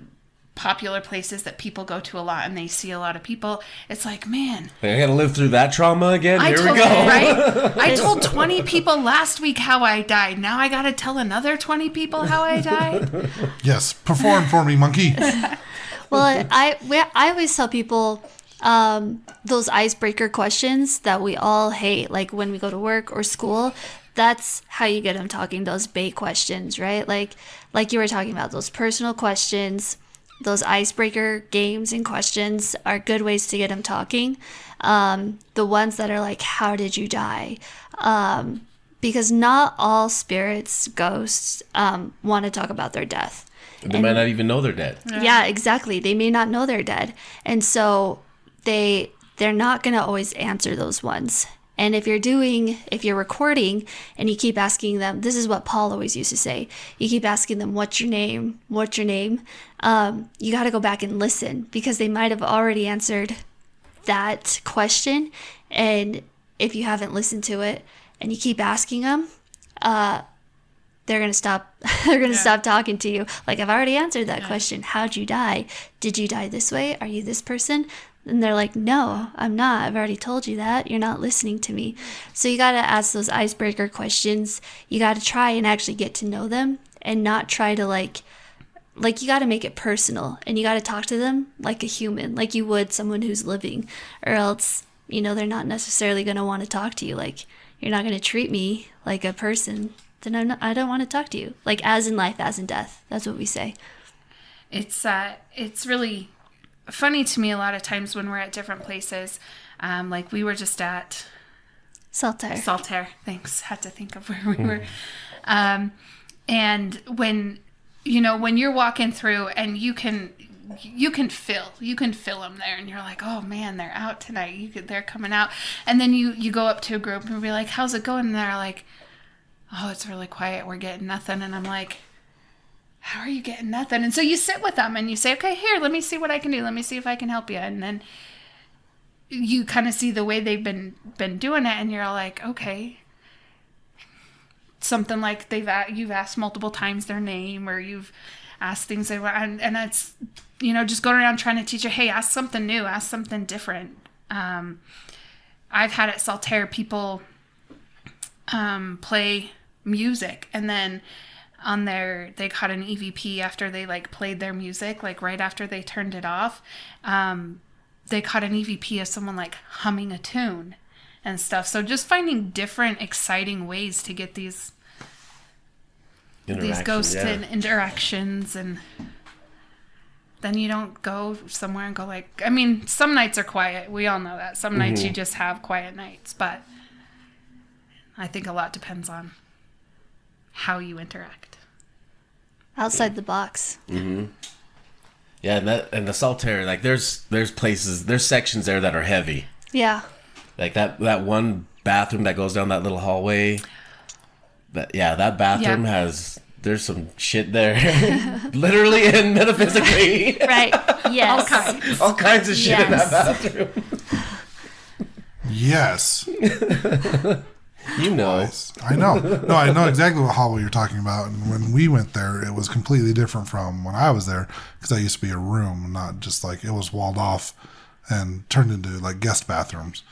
popular places that people go to a lot and they see a lot of people. It's like, man, I got to live through that trauma again. Here we go. Right? I told 20 people last week how I died. Now I got to tell another 20 people how I died. Yes, perform for me, monkey. well, I always tell people those icebreaker questions that we all hate, like when we go to work or school. That's how you get them talking, those bait questions, right? Like you were talking about, those personal questions. Those icebreaker games and questions are good ways to get them talking. The ones that are like, how did you die? Because not all spirits, ghosts, want to talk about their death. They might not even know they're dead. Yeah, exactly. They may not know they're dead. And so they're not going to always answer those ones. And if you're recording and you keep asking them, this is what Paul always used to say. You keep asking them, what's your name? What's your name? You got to go back and listen, because they might have already answered that question. And if you haven't listened to it and you keep asking them, they're going to stop. They're going to stop talking to you. Like, I've already answered that question. How'd you die? Did you die this way? Are you this person? And they're like, no, I'm not. I've already told you that. You're not listening to me. So you got to ask those icebreaker questions. You got to try and actually get to know them, and not try to like you got to make it personal, and you got to talk to them like a human, like you would someone who's living, or else, they're not necessarily going to want to talk to you. Like, you're not going to treat me like a person, then I don't want to talk to you. Like, as in life, as in death. That's what we say. It's really funny to me a lot of times when we're at different places. Like we were just at Saltaire. Thanks. Had to think of where we were. And when you're walking through and you can feel them there, and you're like, oh man, they're out tonight. They're coming out. And then you go up to a group and be like, how's it going? And they're like, oh, it's really quiet. We're getting nothing. And I'm like, how are you getting nothing? And so you sit with them and you say, okay, here, let me see what I can do. Let me see if I can help you. And then you kind of see the way they've been doing it, and you're all like, okay. Something like you've asked multiple times their name, or you've asked things they want, and it's, you know, just going around trying to teach you, hey, ask something new, ask something different. I've had at Saltaire people play music, and then they caught an EVP after they like played their music, like right after they turned it off. They caught an EVP of someone like humming a tune and stuff. So just finding different exciting ways to get these ghost interactions, and then you don't go somewhere and go like, I mean, some nights are quiet. We all know that. Some nights you just have quiet nights, but I think a lot depends on how you interact. Outside the box. Mm-hmm. Yeah, and the Saltaire, like there's sections there that are heavy. Yeah. Like that one bathroom that goes down that little hallway. That bathroom there's some shit there. Literally and metaphysically. Right. Yes. All kinds of shit in that bathroom. Yes. You know. I know. No, I know exactly what hallway you're talking about. And when we went there, it was completely different from when I was there, because that used to be a room, not just like, it was walled off and turned into like guest bathrooms.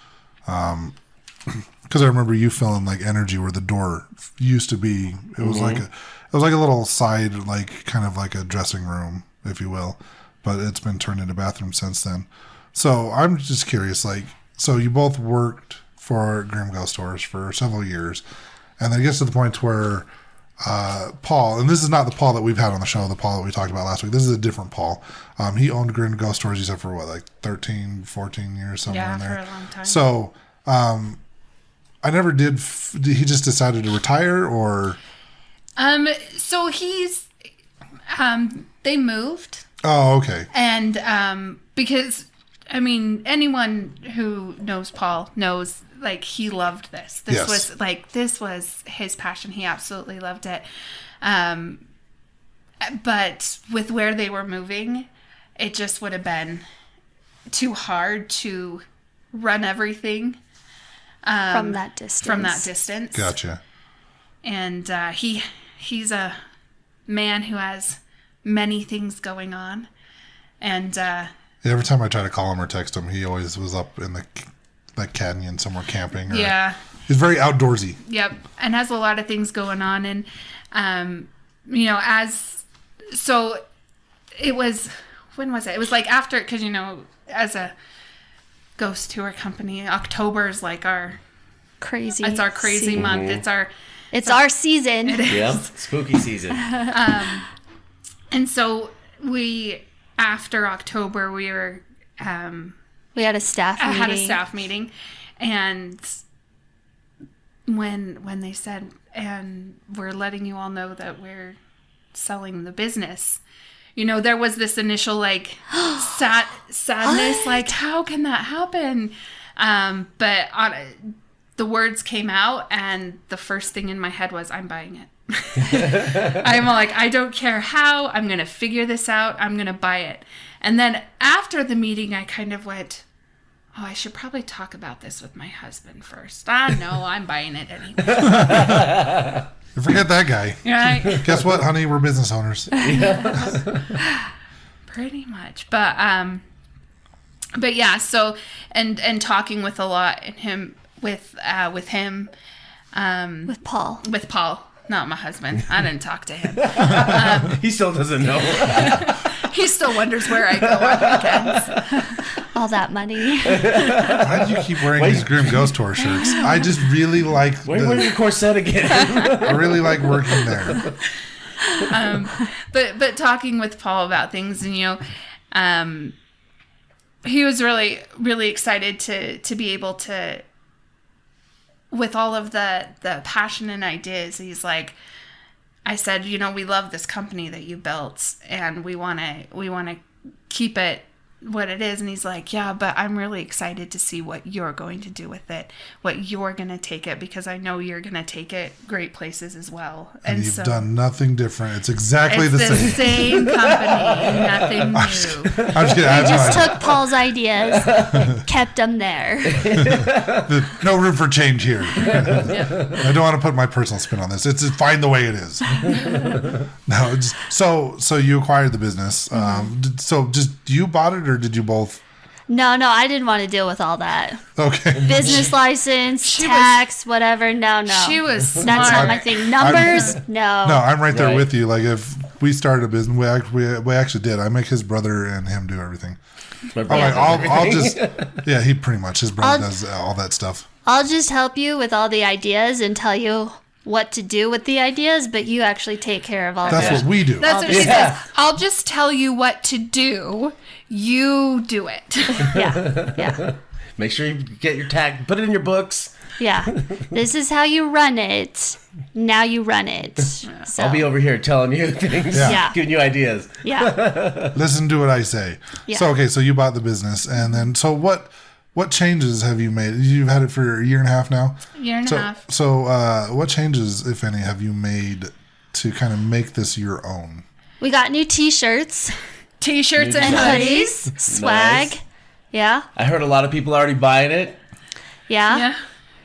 Because I remember you feeling like energy where the door used to be. It was like a little side, like kind of like a dressing room, if you will. But it's been turned into bathroom since then. So I'm just curious, like, so you both worked for Grimm Ghost Tours for several years, and then it gets to the point where Paul, and this is not the Paul that we've had on the show, the Paul that we talked about last week. This is a different Paul. He owned Grimm Ghost Tours, he said, for what, like 13, 14 years, somewhere in there. Yeah, for a long time. So I never did. He just decided to retire, or? So he's, they moved. Oh, okay. And because, I mean, anyone who knows Paul knows, like, he loved this. This was his passion. He absolutely loved it. But with where they were moving, it just would have been too hard to run everything. From that distance. Gotcha. And he's a man who has many things going on. And every time I try to call him or text him, he always was up in the canyon somewhere camping. He's very outdoorsy. Yep. And has a lot of things going on. And, you know, it was, when was it? It was like after, because, you know, as a ghost tour company, October is like our crazy month. It's our season. Yeah, spooky season. And so after October, we were we had a staff meeting, and when they said, and we're letting you all know that we're selling the business, you know, there was this initial like sadness, like, how can that happen? But the words came out, and the first thing in my head was, I'm buying it. I'm like, I don't care how, I'm going to figure this out. I'm going to buy it. And then after the meeting, I kind of went, oh, I should probably talk about this with my husband first. No, I'm buying it anyway. Forget that guy. Right? Guess what, honey? We're business owners. Pretty much. But yeah, so, and talking with a lot with Paul, not my husband. I didn't talk to him. He still doesn't know. He still wonders where I go on weekends. All that money. Why do you keep wearing these Grimm Ghost Tour shirts? I just really like. Where's your corset again? I really like working there. But talking with Paul about things, and, you know, he was really, really excited to be able to, with all of the passion and ideas. He's like, I said, you know, we love this company that you built, and we want to keep it what it is, and he's like, yeah, but I'm really excited to see what you're going to do with it, what you're going to take it, because I know you're going to take it great places as well. And you've done nothing different. It's exactly the same company, nothing new. I'm just kidding. I just took Paul's ideas, kept them there. No room for change here. I don't want to put my personal spin on this. It's fine the way it is. No, so you acquired the business. So just you bought it, or did you both? No, I didn't want to deal with all that. Okay. Business license, tax, whatever. No. She was smart. That's not my thing. Numbers, no. No, I'm right there with you. Like, if we started a business, we actually did. I make his brother and him do everything. I'll just, he pretty much, his brother does all that stuff. I'll just help you with all the ideas and tell you what to do with the ideas, but you actually take care of all That's what we do. That's what she says. I'll just tell you what to do. You do it. Yeah. Make sure you get your tag, put it in your books. Yeah. This is how you run it. Now you run it. So, I'll be over here telling you things, giving you ideas. Yeah. Listen to what I say. Yeah. So you bought the business, and then what changes have you made? You've had it for a year and a half now? Year and a half. So what changes, if any, have you made to kind of make this your own? We got new t-shirts. T-shirts and hoodies. Swag. Nice. Yeah. I heard a lot of people already buying it. Yeah.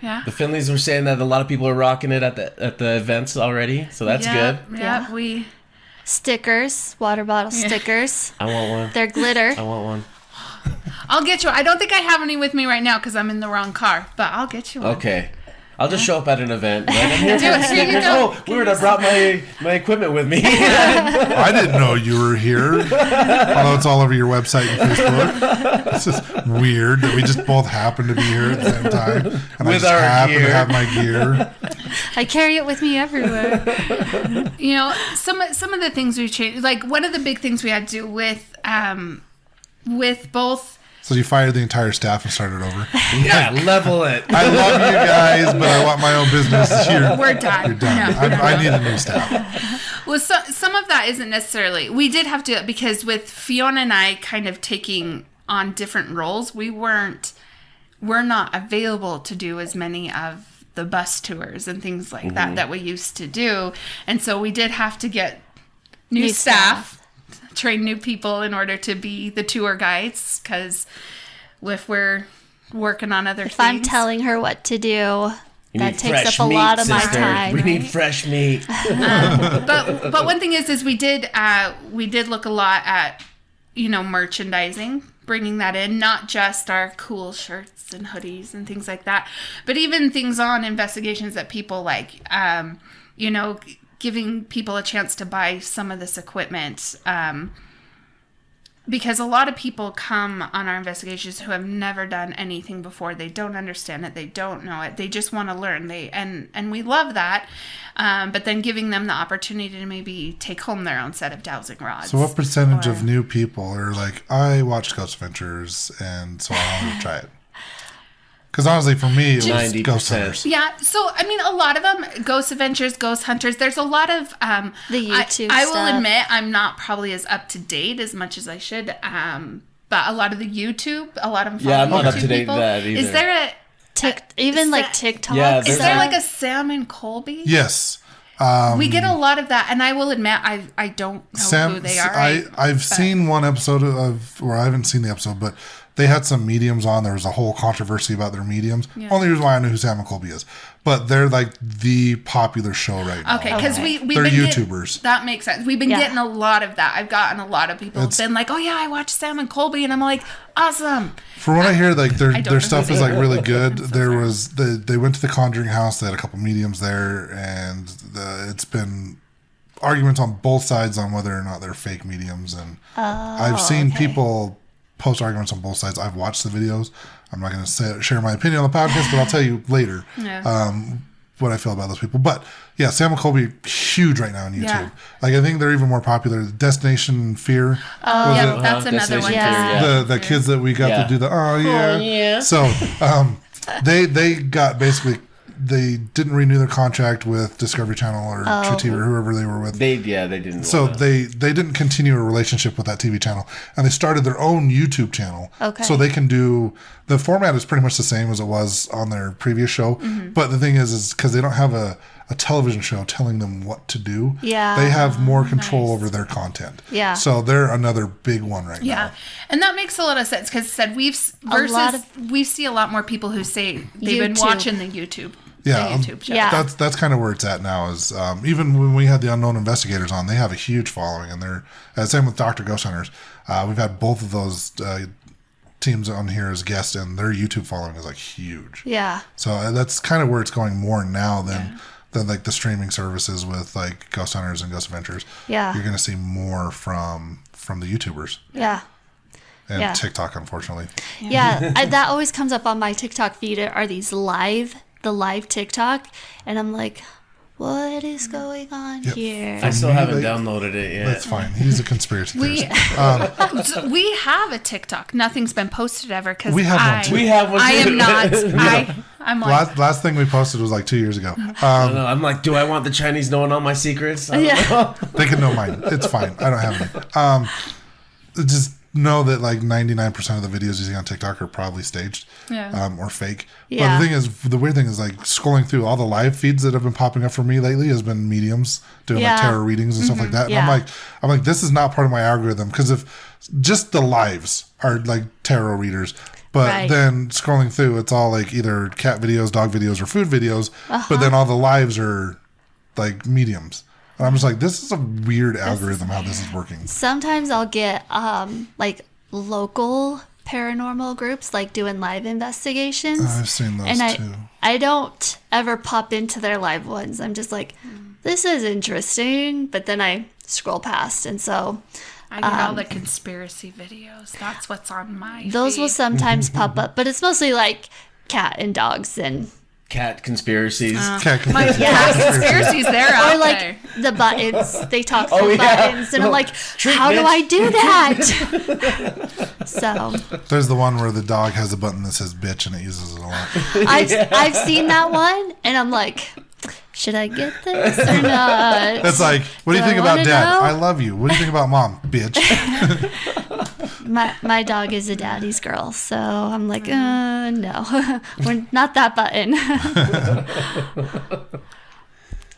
The Finleys were saying that a lot of people are rocking it at the events already, so that's good. Yeah, we... Stickers. Water bottle stickers. I want one. They're glitter. I want one. I'll get you. I don't think I have any with me right now because I'm in the wrong car, but I'll get you one. Okay. I'll just show up at an event. Right? I'm here Do it. Here you go. Oh, weird. I brought my equipment with me. I didn't know you were here. Although it's all over your website and Facebook. It's just weird that we just both happen to be here at the same time. And With I just our happen gear. to have my gear. I carry it with me everywhere. You know, some of the things we've changed, like one of the big things we had to do with both. So you fired the entire staff and started over. Yeah, level it. I love you guys, but I want my own business. We're done. You're done. No. I need a new staff. Well, some of that isn't necessarily. We did have to, because with Fiona and I kind of taking on different roles, we're not available to do as many of the bus tours and things like that we used to do. And so we did have to get new staff. Train new people in order to be the tour guides, because if we're working on other things. I'm telling her what to do, that takes up a lot of my time. We need fresh meat. But one thing is we did look a lot at, merchandising, bringing that in, not just our cool shirts and hoodies and things like that, but even things on investigations that people like, giving people a chance to buy some of this equipment, because a lot of people come on our investigations who have never done anything before. They don't understand it. They don't know it. They just want to learn. And we love that. But then giving them the opportunity to maybe take home their own set of dowsing rods. So what percentage of new people are like, I watched Ghost Adventures, and so I wanted to try it? Because honestly, for me, it was 90%. Ghost Hunters. Yeah, so I mean, a lot of them, Ghost Adventures, Ghost Hunters. There's a lot of the YouTube I stuff. will admit, I'm not probably as up to date as much as I should. But a lot of the YouTube, a lot of them follow I'm not YouTube up to date people. with that either. Is there TikTok. Yeah, is there like a Sam and Colby? Yes. We get a lot of that, and I will admit, I don't know who they are. I've seen one episode or I haven't seen the episode, but they had some mediums on. There was a whole controversy about their mediums. Yeah. Only reason why I know who Sam and Colby is. But they're like the popular show right now. Okay, because we've they're been YouTubers. That makes sense. We've been getting a lot of that. I've gotten a lot of people who've been like, "Oh yeah, I watched Sam and Colby," and I'm like, "Awesome." From what I hear, like their stuff is like really good. So They went to the Conjuring house. They had a couple mediums there, and it's been arguments on both sides on whether or not they're fake mediums. And I've seen people post arguments on both sides. I've watched the videos. I'm not going to share my opinion on the podcast, but I'll tell you later what I feel about those people. But yeah, Sam and Colby, huge right now on YouTube. Yeah. Like I think they're even more popular. Destination Fear. That's another one. The kids that we got to do the yeah. So they got basically they didn't renew their contract with Discovery Channel or True TV or whoever they were with. They didn't. So they didn't continue a relationship with that TV channel, and they started their own YouTube channel. Okay. So they can do the format is pretty much the same as it was on their previous show, but the thing is because they don't have a television show telling them what to do. Yeah. They have more control over their content. Yeah. So they're another big one right now. Yeah, and that makes a lot of sense because we see a lot more people who say they've been watching the YouTube. Yeah, the YouTube show. Yeah. that's kind of where it's at now. Is even when we had the Unknown Investigators on, they have a huge following, and they're same with Dr. Ghost Hunters. We've had both of those teams on here as guests, and their YouTube following is like huge. Yeah. So that's kind of where it's going more now than like the streaming services with like Ghost Hunters and Ghost Adventures. Yeah. You're going to see more from the YouTubers. Yeah. And TikTok, unfortunately. Yeah. That always comes up on my TikTok feed are these live TikTok. And I'm like, what is going on here? I still haven't downloaded it yet. That's fine. He's a conspiracy theorist. We have a TikTok. Nothing's been posted ever because We have one too. We have one. I too. am not. I'm like Last thing we posted was like 2 years ago. I don't know. I'm like, do I want the Chinese knowing all my secrets? I don't know. They can know mine. It's fine. I don't have any. Just know that like 99% of the videos you see on TikTok are probably staged or fake. Yeah. But the weird thing is like scrolling through all the live feeds that have been popping up for me lately has been mediums doing like tarot readings and stuff like that. And I'm like, this is not part of my algorithm because if just the lives are like tarot readers. But then scrolling through, it's all like either cat videos, dog videos, or food videos. But then all the lives are like mediums. And I'm just like, this is a weird algorithm how this is working. Sometimes I'll get like local paranormal groups like doing live investigations. I've seen those too. I don't ever pop into their live ones. I'm just like, this is interesting. But then I scroll past. And so I get all the conspiracy videos. That's what's on my those feed. will sometimes pop up. But it's mostly like cat and dogs and Cat conspiracies. Conspiracies there out or like there. the buttons. They talk through buttons, and I'm like, how do I do that? So There's the one where the dog has a button that says bitch and it uses it a lot. I've seen that one, and I'm like, should I get this or not? That's like, what do you think about dad? I love you. What do you think about mom? Bitch. My dog is a daddy's girl, so I'm like, no, we're not that button.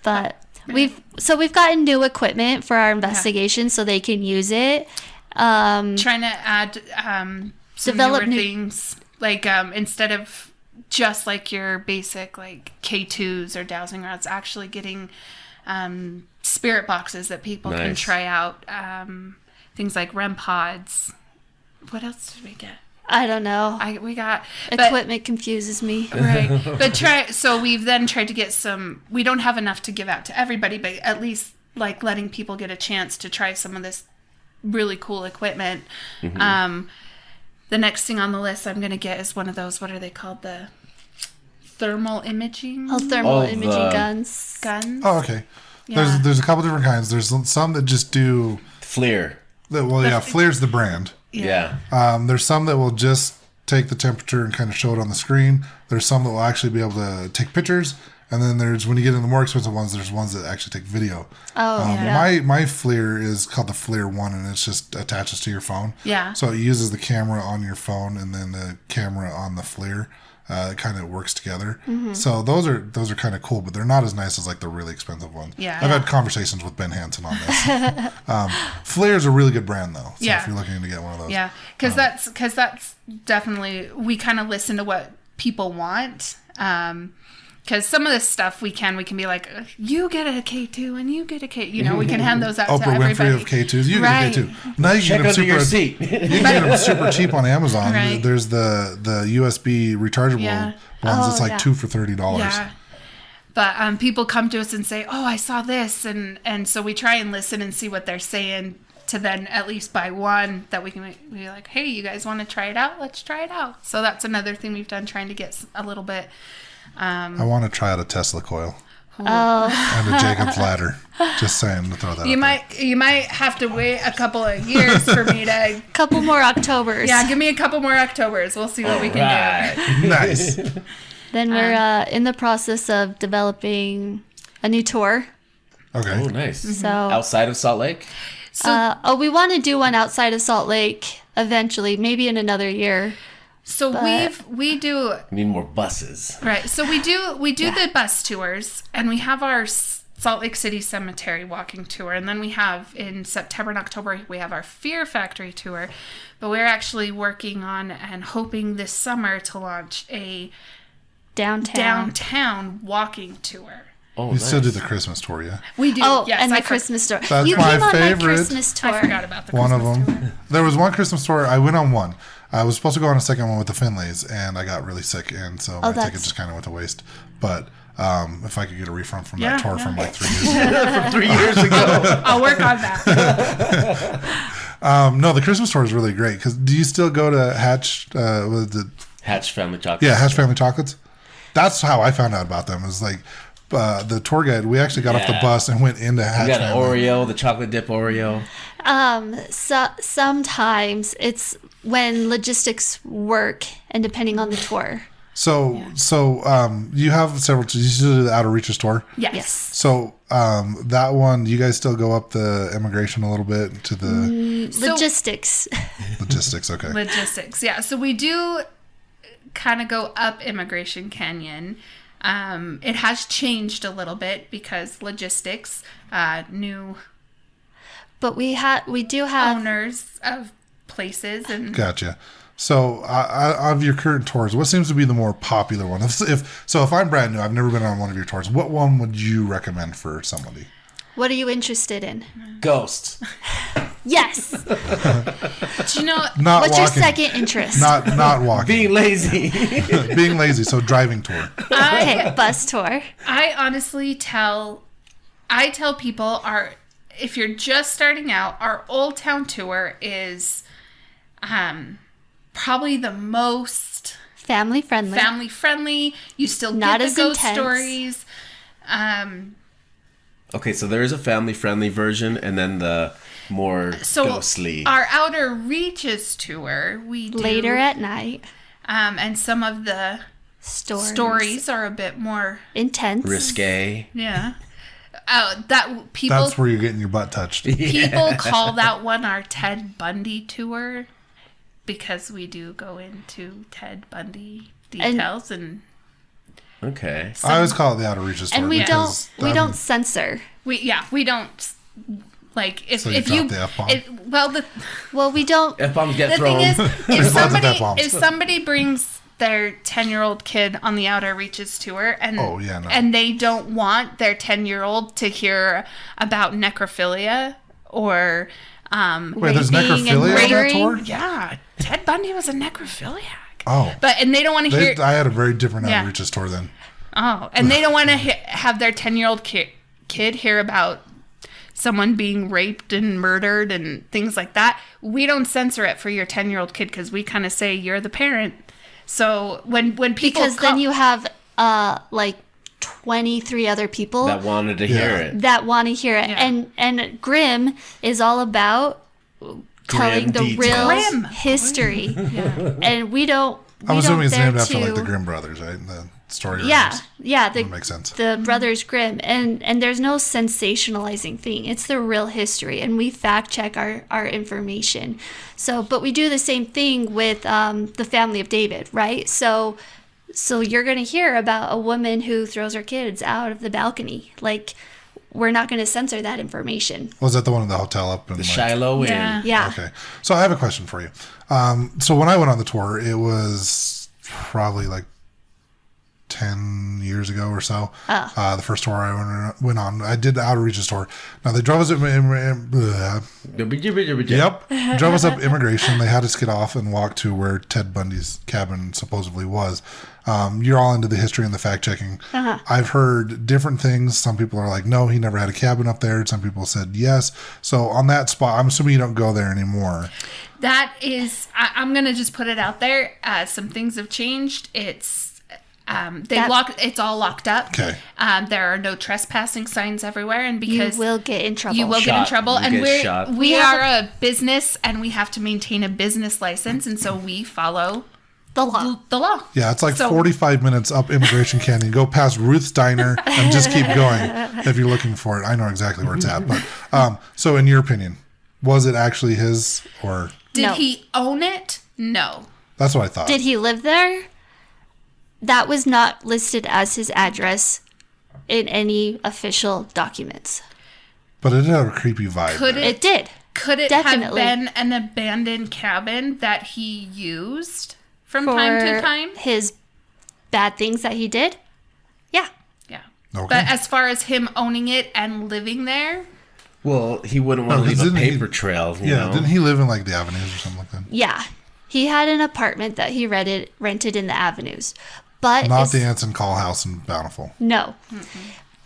But we've gotten new equipment for our investigation, so they can use it. Trying to add some Develop newer things, like instead of just like your basic like K2s or dowsing rods, actually getting spirit boxes that people can try out. Things like REM pods. What else did we get? I don't know. We got Equipment confuses me. right. But so we've then tried to get some. We don't have enough to give out to everybody, but at least like letting people get a chance to try some of this really cool equipment. The next thing on the list I'm going to get is one of those. What are they called? The thermal imaging. Thermal imaging guns. Oh, okay. Yeah. There's a couple different kinds. There's some that just do FLIR. FLIR's the brand. Yeah. There's some that will just take the temperature and kind of show it on the screen. There's some that will actually be able to take pictures. And then there's, when you get into the more expensive ones, there's ones that actually take video. My FLIR is called the FLIR 1, and it's just attaches to your phone. Yeah. So it uses the camera on your phone and then the camera on the FLIR. It kind of works together. So those are kind of cool, but they're not as nice as like the really expensive one. Yeah. I've had conversations with Ben Hansen on this. FLIR is a really good brand though. So if you're looking to get one of those. Yeah. Because that's definitely, we kind of listen to what people want. Because some of this stuff we can be like, you get a K2 and you get a K. You know, we can hand those out to Oprah everybody. Winfrey of K2s. You get a K2. Now you Check can under your seat. You can get them super cheap on Amazon. Right. There's the USB rechargeable ones. It's like 2 for $30. Yeah. But people come to us and say, oh, I saw this. And so we try and listen and see what they're saying to then at least buy one that we can be like, hey, you guys want to try it out? Let's try it out. So that's another thing we've done, trying to get a little bit. I want to try out a Tesla coil. Oh. And a Jacob's ladder. Just saying to throw that out You might have to wait a couple of years for me to. Couple more Octobers. Yeah, give me a couple more Octobers. We'll see what we can do. Nice. Then we're in the process of developing a new tour. Okay. Oh, nice. So, Outside of Salt Lake? we want to do one outside of Salt Lake eventually, maybe in another year. So we do Need more buses. right. So we do the bus tours, and we have our Salt Lake City Cemetery walking tour, and then we have in September and October we have our Fear Factory tour. But we're actually working on and hoping this summer to launch a downtown walking tour. Oh, You still do the Christmas tour, yeah? We do. Oh, yes, and the I Christmas tour. That's You my came on my favorite. Christmas tour. I forgot about the One Christmas of tour. them. There was one Christmas tour. I went on one. I was supposed to go on a second one with the Finleys, and I got really sick, and so my ticket that's- just kind of went to waste. But if I could get a refund from Yeah, that tour yeah. from like 3 years ago. From 3 years ago. I'll work on that. No, the Christmas tour is really great. Because do you still go to Hatch? Was it? Hatch Family Chocolate. Yeah, Hatch Family Chocolates. That's how I found out about them. It was like the tour guide. We actually got off the Yeah. bus and went into Hatch You got an Family. Oreo, the chocolate dip Oreo. So, sometimes it's when logistics work and depending on the tour. So you have several. You still do the Outer Reaches tour. Yes. So that one, you guys still go up the immigration a little bit to the Logistics. logistics. Okay. Logistics, yeah. So we do kind of go up Immigration Canyon. It has changed a little bit because logistics, new But we do have owners of places, and Gotcha. So, of your current tours, what seems to be the more popular one? If I'm brand new, I've never been on one of your tours. What one would you recommend for somebody? What are you interested in? Ghost. Yes. do you know, Not What's walking. your second interest? Not walking. Being lazy. Being lazy. So driving tour. Okay, bus tour. I honestly tell people if you're just starting out, our Old Town tour is probably the most Family friendly. family friendly. You still Not get the as ghost intense. stories. Okay, so there is a family-friendly version, and then the more So ghostly. our Outer Reaches tour, we do Later at night. and some of the stories are a bit more Intense. Risque. that people That's where you're getting your butt touched. people call that one our Ted Bundy tour because we do go into Ted Bundy details and Okay. I always call it the Outer Reaches tour. And we because, don't censor. we don't like if So you if drop you the F-bomb? Well, we don't. F-bombs get the thrown. thing is There's lots of F-bombs. if somebody brings their 10-year-old kid on the Outer Reaches tour and Oh, yeah, no. and they don't want their 10-year-old to hear about necrophilia or Wait, there's raping and necrophilia on that murdering. tour? yeah, Ted Bundy was a necrophiliac. Oh. And they don't want to hear I had a very different Yeah. Outer Reaches tour then. and they don't want to have their 10-year-old kid hear about someone being raped and murdered and things like that. We don't censor it for your 10-year-old kid because we kind of say you're the parent. So when people Because then you have like 23 other people that wanted to hear it. that want to hear it. Yeah. And Grimm is all about telling the details. real Grimm. history. And we don't. I'm assuming it's dare named after to- like the Grimm brothers, right? The story. Yeah, writers. yeah. That makes sense. The Brothers Grimm, and there's no sensationalizing thing. It's the real history, and we fact check our information. So, but we do the same thing with the family of David, right? So you're gonna hear about a woman who throws her kids out of the balcony. Like, we're not gonna censor that information. Was that the one in the hotel up in The like, Shiloh Inn. Yeah. Yeah. Okay. So I have a question for you. So when I went on the tour, it was probably like 10 years ago or so. The first tour I went on, I did the Outer Reaches tour. Now they drove us up, drove us up immigration. They had us get off and walk to where Ted Bundy's cabin supposedly was. You're all into the history and the fact checking. I've heard different things. Some people are like, no, he never had a cabin up there. Some people said yes. So on that spot, I'm assuming you don't go there anymore. That is, I'm gonna just put it out there. Some things have changed. It's it's all locked up. Okay. There are no trespassing signs everywhere, and You because will get in trouble. you will get in Shot. trouble, You and get shot. we are a business, and we have to maintain a business license, and so we follow The law. The law. Yeah, it's like So- 45 minutes up Immigration Canyon. Go past Ruth's Diner and just keep going if you're looking for it. I know exactly where it's at. But so, in your opinion, was it actually his or? Did No. he own it? No. That's what I thought. Did he live there? That was not listed as his address in any official documents. But it had a creepy vibe. Could there. It did. Could it Definitely. have been an abandoned cabin that he used from time to time? His bad things that he did? Yeah. Yeah. Okay. But as far as him owning it and living there, Well, he wouldn't want No, to leave a 'cause didn't he- paper trail, you Yeah, know? didn't he live in like the Avenues or something like that? Yeah. He had an apartment that he rented in the Avenues. But Not is- the Anson Call House in Bountiful. No.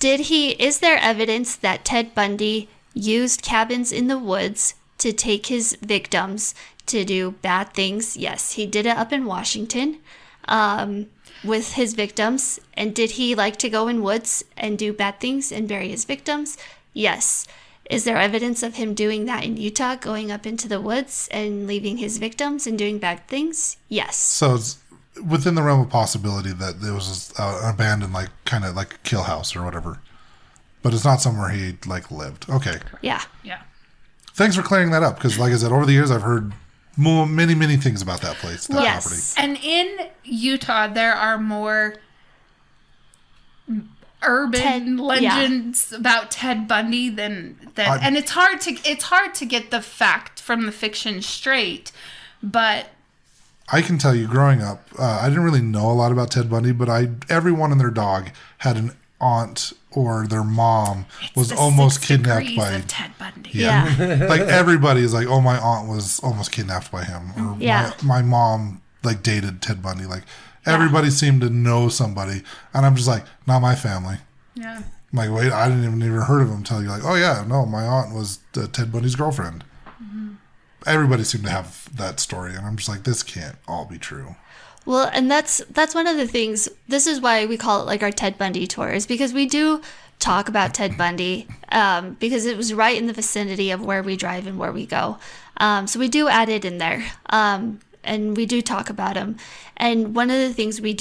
Is there evidence that Ted Bundy used cabins in the woods to take his victims to do bad things? Yes, he did it up in Washington with his victims. And did he like to go in woods and do bad things and bury his victims? Yes. Is there evidence of him doing that in Utah, going up into the woods and leaving his victims and doing bad things? Yes. So it's within the realm of possibility that there was an abandoned, like kind of like a kill house or whatever. But it's not somewhere he like lived. Okay. Yeah. yeah. Thanks for clearing that up because, like I said, over the years I've heard many things about that place, that Yes. property. And in Utah, there are more urban legends about Ted Bundy than and it's hard to get the fact from the fiction straight, but I can tell you, growing up, I didn't really know a lot about Ted Bundy, but everyone and their dog had an aunt or their mom was the almost 6 kidnapped degrees by. of Ted Bundy. Yeah. Like everybody is like, oh, my aunt was almost kidnapped by him, or Yeah. my mom like dated Ted Bundy. Like everybody seemed to know somebody, and I'm just like, not my family. Yeah. I'm like, wait, I didn't even heard of him until you're like, oh yeah, no, my aunt was Ted Bundy's girlfriend. Everybody seemed to have that story, and I'm just like, this can't all be true. Well, and that's one of the things. This is why we call it like our Ted Bundy tours, because we do talk about Ted Bundy because it was right in the vicinity of where we drive and where we go. So we do add it in there, and we do talk about him. And one of the things we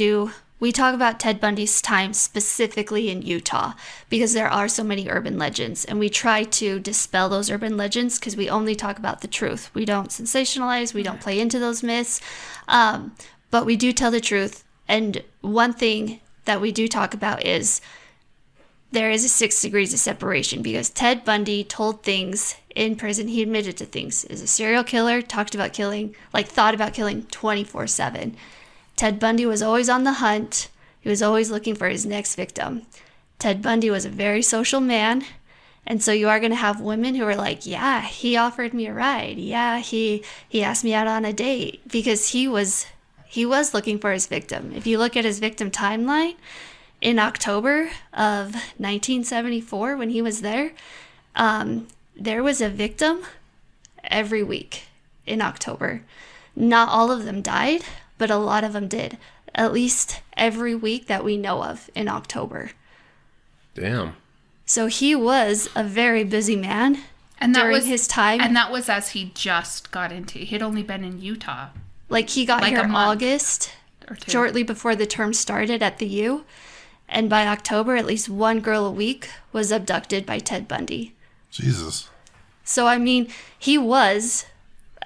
talk about Ted Bundy's time specifically in Utah because there are so many urban legends, and we try to dispel those urban legends because we only talk about the truth. We don't sensationalize, we don't play into those myths, but we do tell the truth. And one thing that we do talk about is there is a 6 degrees of separation because Ted Bundy told things in prison. He admitted to things. Is a serial killer, thought about killing 24/7. Ted Bundy was always on the hunt. He was always looking for his next victim. Ted Bundy was a very social man. And so you are going to have women who are like, yeah, he offered me a ride. Yeah, he asked me out on a date because he was looking for his victim. If you look at his victim timeline, in October of 1974, when he was there was a victim every week in October. Not all of them died, but a lot of them did. At least every week that we know of in October. Damn. So he was a very busy man And that during was his time. And that was as he just got into. He'd only been in Utah Like he got like here a in month August, or 2. shortly before the term started at the U. And by October, at least one girl a week was abducted by Ted Bundy. Jesus. So, I mean, he was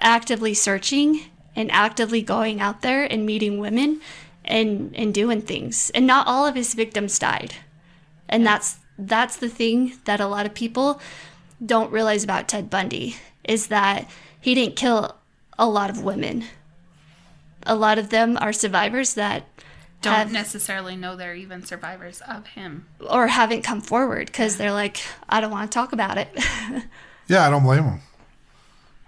actively searching and actively going out there and meeting women and doing things. And not all of his victims died. And that's the thing that a lot of people don't realize about Ted Bundy, is that he didn't kill a lot of women. A lot of them are survivors that Don't necessarily know they're even survivors of him. or haven't come forward because they're like, I don't want to talk about it. Yeah, I don't blame him.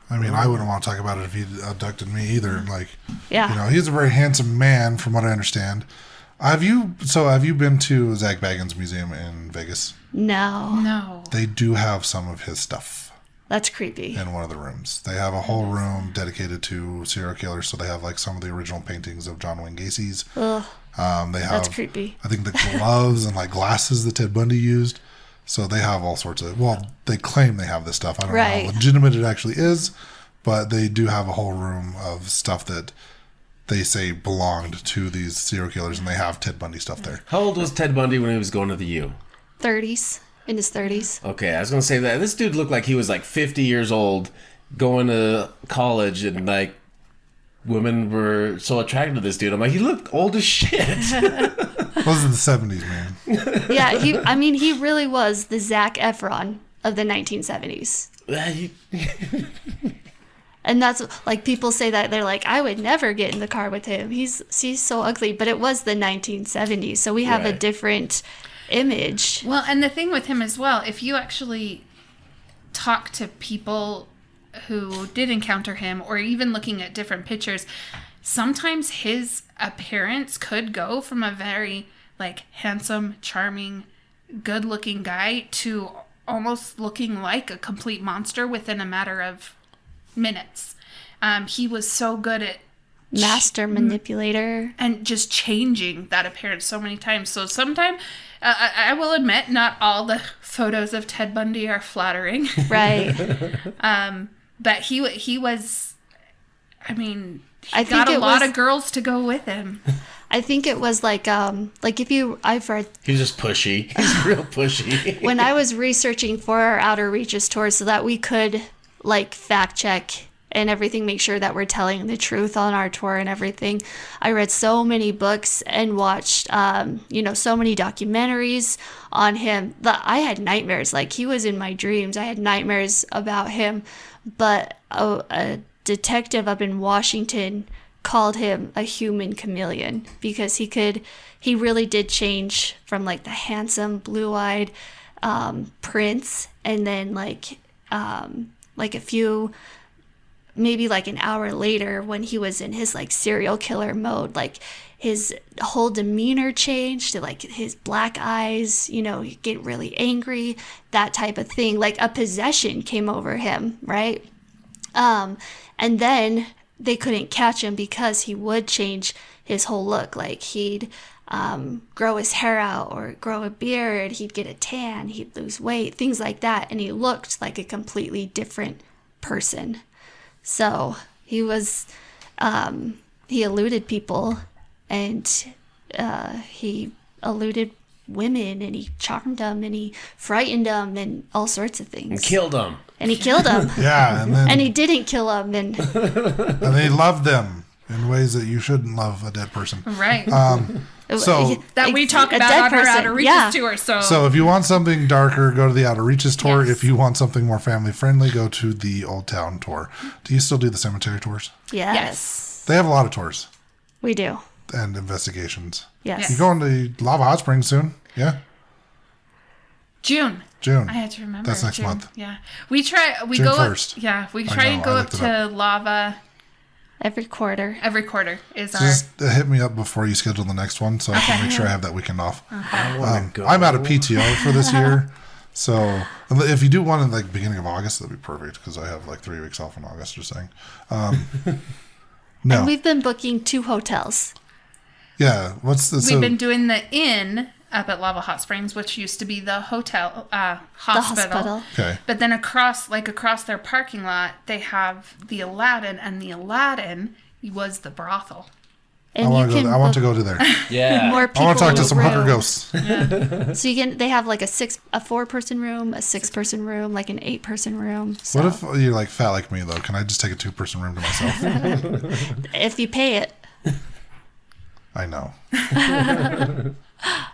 I mean, I wouldn't want to talk about it if he abducted me either. Like, Yeah. you know, he's a very handsome man, from what I understand. Have you been to Zach Bagans Museum in Vegas? No, No. They do have some of his stuff that's creepy. in one of the rooms. They have a whole room dedicated to serial killers. So they have like some of the original paintings of John Wayne Gacy's. Ugh, They have, that's creepy. I think, the gloves and like glasses that Ted Bundy used. So they have all sorts of, well, they claim they have this stuff. I don't know Right. how legitimate it actually is, but they do have a whole room of stuff that they say belonged to these serial killers, and they have Ted Bundy stuff there. How old was Ted Bundy when he was going to the U? 30s. In his 30s. Okay, I was gonna say that this dude looked like he was like 50 years old, going to college, and like women were so attracted to this dude. I'm like, he looked old as shit. Those are the 70s, man. Yeah, he really was the Zac Efron of the 1970s. And that's like, people say that, they're like, I would never get in the car with him. He's so ugly. But it was the 1970s, so we have a different image. Well, and the thing with him as well, if you actually talk to people who did encounter him, or even looking at different pictures, sometimes his appearance could go from a very like handsome, charming, good-looking guy to almost looking like a complete monster within a matter of minutes. He was so good at Master manipulator. and just changing that appearance so many times. So sometimes, I will admit, not all the photos of Ted Bundy are flattering. Right. But he was, I mean, I he got think a it lot was- of girls to go with him. I think it was like I've read, He's just pushy. He's real pushy. when I was researching for our Outer Reaches tour so that we could like fact check and everything, make sure that we're telling the truth on our tour and everything, I read so many books and watched so many documentaries on him that I had nightmares. Like, he was in my dreams. I had nightmares about him. But a detective up in Washington called him a human chameleon because he really did change from like the handsome blue-eyed prince, and then like a few, maybe like an hour later, when he was in his like serial killer mode, like his whole demeanor changed to like his black eyes, he'd get really angry, that type of thing. Like a possession came over him, right? And then they couldn't catch him because he would change his whole look. Like, he'd grow his hair out or grow a beard, he'd get a tan, he'd lose weight, things like that, and he looked like a completely different person. So he was, he eluded people, and he eluded women, and he charmed them, and he frightened them, and all sorts of things. And killed him. And he killed them. Yeah, and then And he didn't kill them, and they loved them in ways that you shouldn't love a dead person. Right. So that we talk a about dead on our person, Outer Reaches yeah. tour. So if you want something darker, go to the Outer Reaches tour. Yes. If you want something more family friendly, go to the Old Town tour. Do you still do the cemetery tours? yes, They have a lot of tours we do. and investigations. Yes. You're going to Lava Hot Springs soon? Yeah? June. June. I had to remember. That's next June. month. Yeah. June go 1st. up. Yeah. We I try know, and I go up looked it to Lava Every quarter. every quarter is our. Just hit me up before you schedule the next one so I can make sure I have that weekend off. I want to go. I'm out of PTO for this year. So if you do one in like beginning of August, that'd be perfect because I have like 3 weeks off in August, just saying. No. And we've been booking 2 hotels. Yeah. What's the... We've been doing the inn up at Lava Hot Springs, which used to be the hotel, The hospital. hospital. Okay. But then across their parking lot, they have the Aladdin, and the Aladdin was the brothel. And I want to go to there. Yeah. more I people want to talk in to the some hooker room. ghosts. So they have like a 4-person room, a 6-person room, like an 8-person room. So What if you're like fat like me though? Can I just take a 2-person room to myself? if you pay it? I know.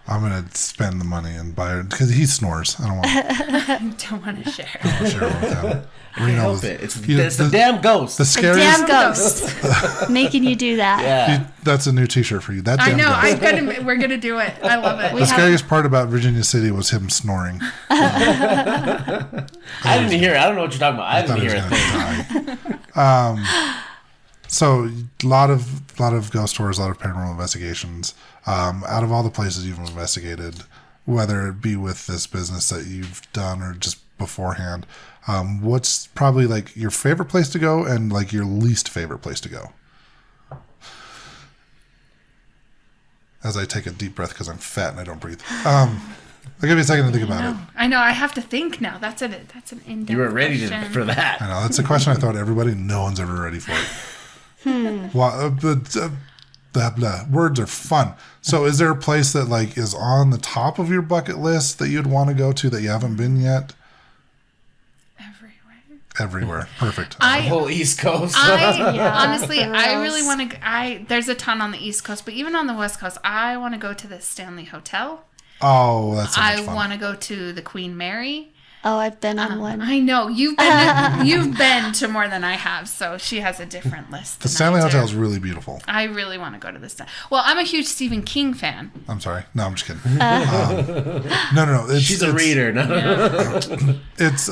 I'm gonna spend the money and buy it because he snores. I don't want to Don't want to share. share it with him. Reno Help was- it. It's you- the damn ghost. The The scariest. damn ghost making you do that. yeah. That's a new T-shirt for you. That I damn know. ghost. We're gonna do it. I love it. We The have- scariest part about Virginia City was him snoring. I didn't hear it. I don't know what you're talking about. I thought didn't he hear was a gonna thing. die. So a lot of ghost tours, a lot of paranormal investigations. Out of all the places you've investigated, whether it be with this business that you've done or just beforehand, what's probably like your favorite place to go and like your least favorite place to go? As I take a deep breath because I'm fat and I don't breathe. I'll give you a second to think about it. I know. I have to think now. That's an in-depth You were ready question. for that. I know that's a question I thought everybody. No one's ever ready for it. Well, the words are fun. So is there a place that like is on the top of your bucket list that you'd want to go to that you haven't been yet? Everywhere. Perfect. The whole East Coast. Honestly, I really want to. There's a ton on the East Coast, but even on the West Coast, I want to go to the Stanley Hotel. Oh, that's so much fun. I want to go to the Queen Mary. Oh, I've been on one. I know you've been to more than I have, so she has a different list. The Stanley Hotel is really beautiful. I really want to go to this. Well, I'm a huge Stephen King fan. I'm sorry. No, I'm just kidding. No. She's a reader. No. It's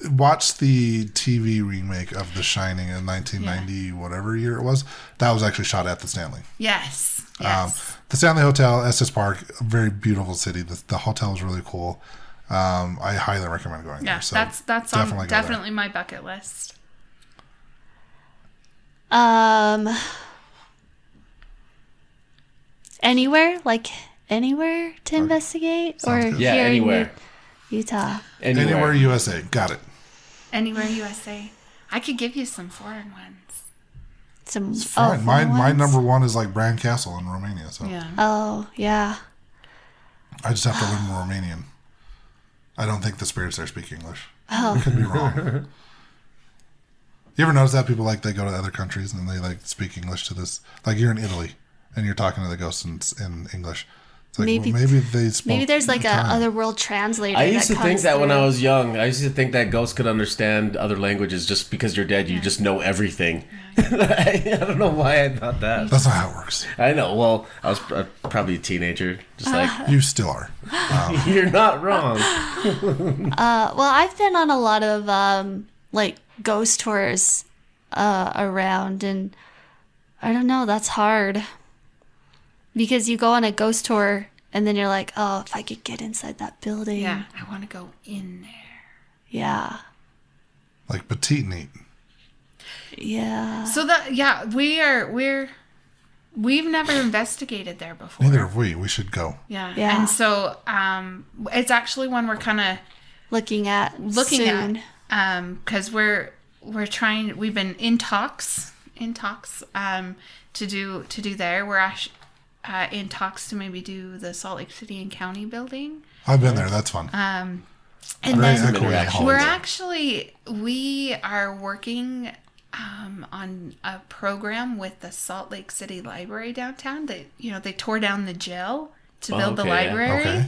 watch the TV remake of The Shining in 1990, whatever year it was. That was actually shot at the Stanley. Yes. The Stanley Hotel, Estes Park, a very beautiful city. The hotel is really cool. I highly recommend going there. So that's definitely my bucket list. Anywhere to investigate, or good. Yeah, here anywhere. in Utah. Anywhere USA. Got it. Anywhere USA. I could give you some foreign ones. Some Fine. My number one is like Bran Castle in Romania. So Yeah. Oh yeah. I just have to learn Romanian. I don't think the spirits there speak English. Oh. I could be wrong. You ever notice that people like they go to other countries and they like speak English to this? Like you're in Italy and you're talking to the ghosts in English. It's like, Maybe they spoke. Maybe there's like a Italian. other world translator. I used to think comes that when I through. was young. I used to think that ghosts could understand other languages just because you're dead. You just know everything. I don't know why I thought that. That's not how it works. I know. Well, I was probably a teenager. Just like, You still are. you're not wrong. Well, I've been on a lot of like ghost tours around, and I don't know. That's hard because you go on a ghost tour, and then you're like, oh, if I could get inside that building. Yeah, I want to go in there. Yeah. Like petite neat. Yeah. So we've never investigated there before. Neither have we. We should go. Yeah. Yeah. And so it's actually one we're kind of looking soon. at because we're trying. We've been in talks to do there. We're actually in talks to maybe do the Salt Lake City and County building. I've been there. That's fun. And Very then echoey. we are working on a program with the Salt Lake City Library downtown. They tore down the jail to build the library. Okay.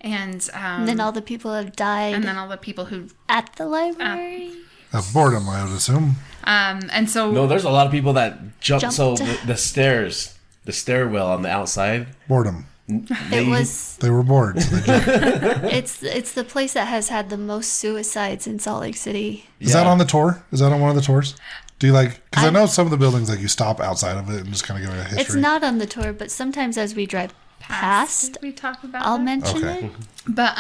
And then all the people have died. And then all the people who at the library. Of boredom, I would assume. and so No, there's a lot of people that jump. Jumped. So the stairs, the stairwell on the outside. Boredom. They were bored. So they jumped. it's the place that has had the most suicides in Salt Lake City. Is that on the tour? Is that on one of the tours? Do you like? Because I know some of the buildings like you stop outside of it and just kind of give it a history. It's not on the tour, but sometimes as we drive past, we talk about I'll that. mention Okay. it. But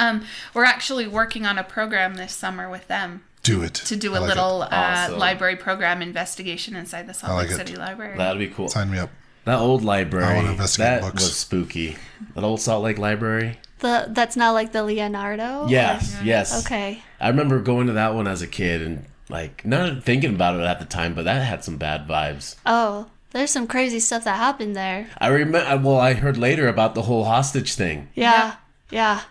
we're actually working on a program this summer with them Do it. to do I a like little it. Awesome. library program investigation inside the Salt like Lake it. City Library. That'd be cool. Sign me up. That old I library. wanna investigate That books. was spooky. That old Salt Lake Library. That's not like the Leonardo. Yes, yes. Okay. I remember going to that one as a kid and like not thinking about it at the time, but that had some bad vibes. Oh, there's some crazy stuff that happened there. I remember. Well, I heard later about the whole hostage thing. Yeah. Yeah.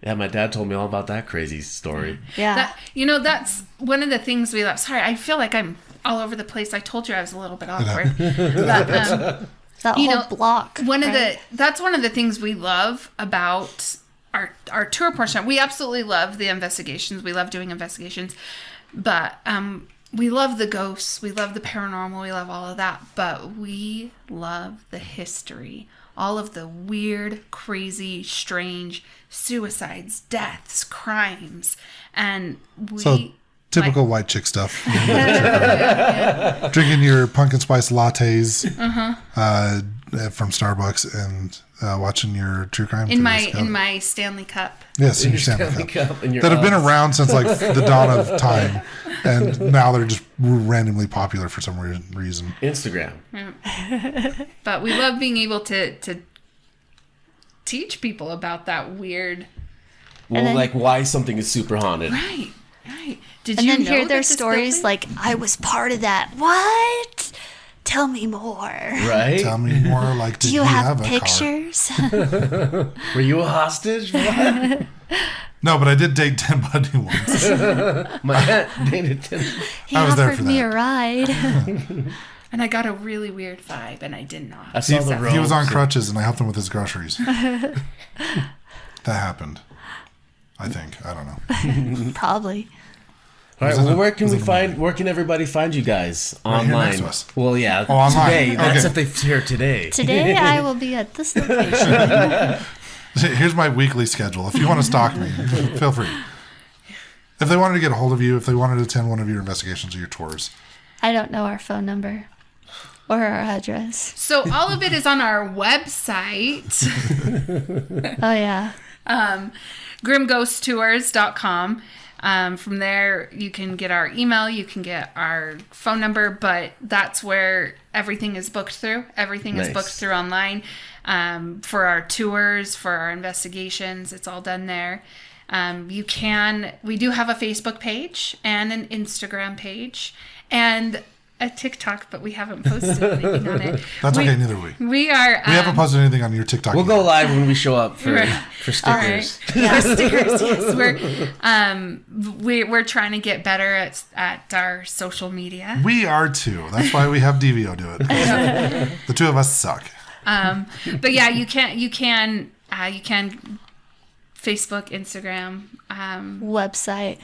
Yeah, my dad told me all about that crazy story. Yeah. That's one of the things we love. Sorry, I feel like I'm all over the place. I told you I was a little bit awkward. But, that whole block. That's one of the things we love about our tour portion. We absolutely love the investigations. We love doing investigations, but we love the ghosts. We love the paranormal. We love all of that, but we love the history. All of the weird, crazy, strange suicides, deaths, crimes, and typical white chick stuff. Drinking your pumpkin spice lattes from Starbucks and watching your true crime in series. my Stanley Cup. Yes, in your Stanley Cup. That have been around since like the dawn of time, and now they're just randomly popular for some reason. Instagram. But we love being able to teach people about that weird. Well, then- like why something is super haunted. Right. Did And you then know hear their that this stories building- like, I was part of that. What? Tell me more. Right? Tell me more. Like, did Do you he have a car? pictures? Were you a hostage? What? No, but I did date Ted Bundy once. My aunt dated Tim. He I was there offered for me that. a ride. And I got a really weird vibe, and I did not. I saw the He was on robes. crutches, and I helped him with his groceries. That happened. I think. I don't know. Probably. All right, Was it well, a- where can was we it a find? movie? Where can everybody find you guys Right here online? next to us. Well, yeah, Oh, online. today. That's Okay. if they're here today. Today I will be at this location. Here's my weekly schedule. If you want to stalk me, feel free. If they wanted to get a hold of you, if they wanted to attend one of your investigations or your tours, I don't know our phone number or our address. So all of it is on our website, Oh, yeah. GrimmGhostTours.com. From there, you can get our email, you can get our phone number, but that's where everything is booked through. Everything is Nice. booked through online. For our tours, for our investigations, it's all done there. We do have a Facebook page and an Instagram page and a TikTok, but we haven't posted anything on it. that's okay. Neither we. We are. We haven't posted anything on your TikTok. We'll either. go live when we show up for Right. for stickers. Yeah. Stickers, yes. We're trying to get better at our social media. We are too. That's why we have DVO do it. The two of us suck. But yeah, you can Facebook, Instagram, website.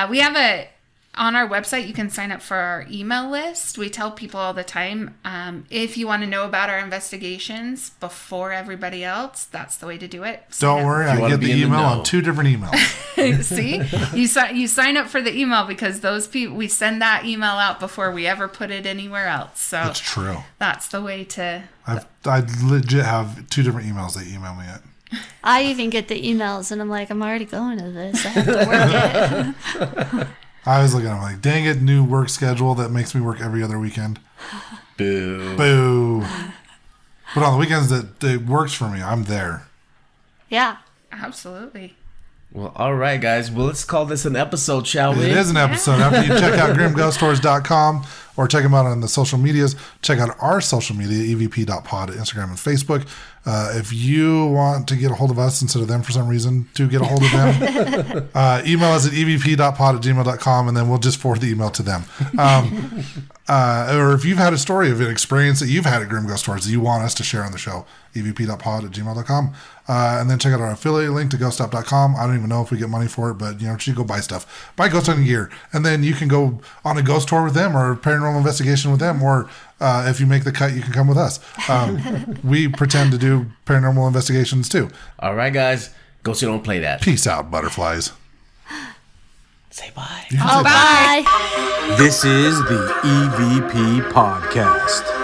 We have on our website, you can sign up for our email list. We tell people all the time, if you want to know about our investigations before everybody else, that's the way to do it. Don't worry, I wanna get the be in the email know. on 2 different emails. See, you sign up for the email because those people, we send that email out before we ever put it anywhere else. So That's true. that's the way to. I legit have 2 different emails they email me at. I even get the emails and I'm like, I'm already going to this. I have to work it. I was looking at them like, dang it, new work schedule that makes me work every other weekend. Boo. Boo. But on the weekends that it works for me, I'm there. Yeah. Absolutely. Well, all right, guys. Well, let's call this an episode, shall we? It is an episode. After you check out GrimmGhostTours.com or check them out on the social medias, check out our social media, evp.pod at Instagram and Facebook. If you want to get a hold of us instead of them for some reason, to get a hold of them, email us at evp.pod@gmail.com, and then we'll just forward the email to them. Or if you've had a story of an experience that you've had at Grimm Ghost Tours that you want us to share on the show, evp.pod@gmail.com. And then check out our affiliate link to ghoststop.com. I don't even know if we get money for it, but you should go buy stuff. Buy ghost hunting gear. And then you can go on a ghost tour with them or a paranormal investigation with them. Or if you make the cut, you can come with us. We pretend to do paranormal investigations too. All right, guys. Ghosty, don't play that. Peace out, butterflies. Say bye. You can say Bye. This is the EVP Podcast.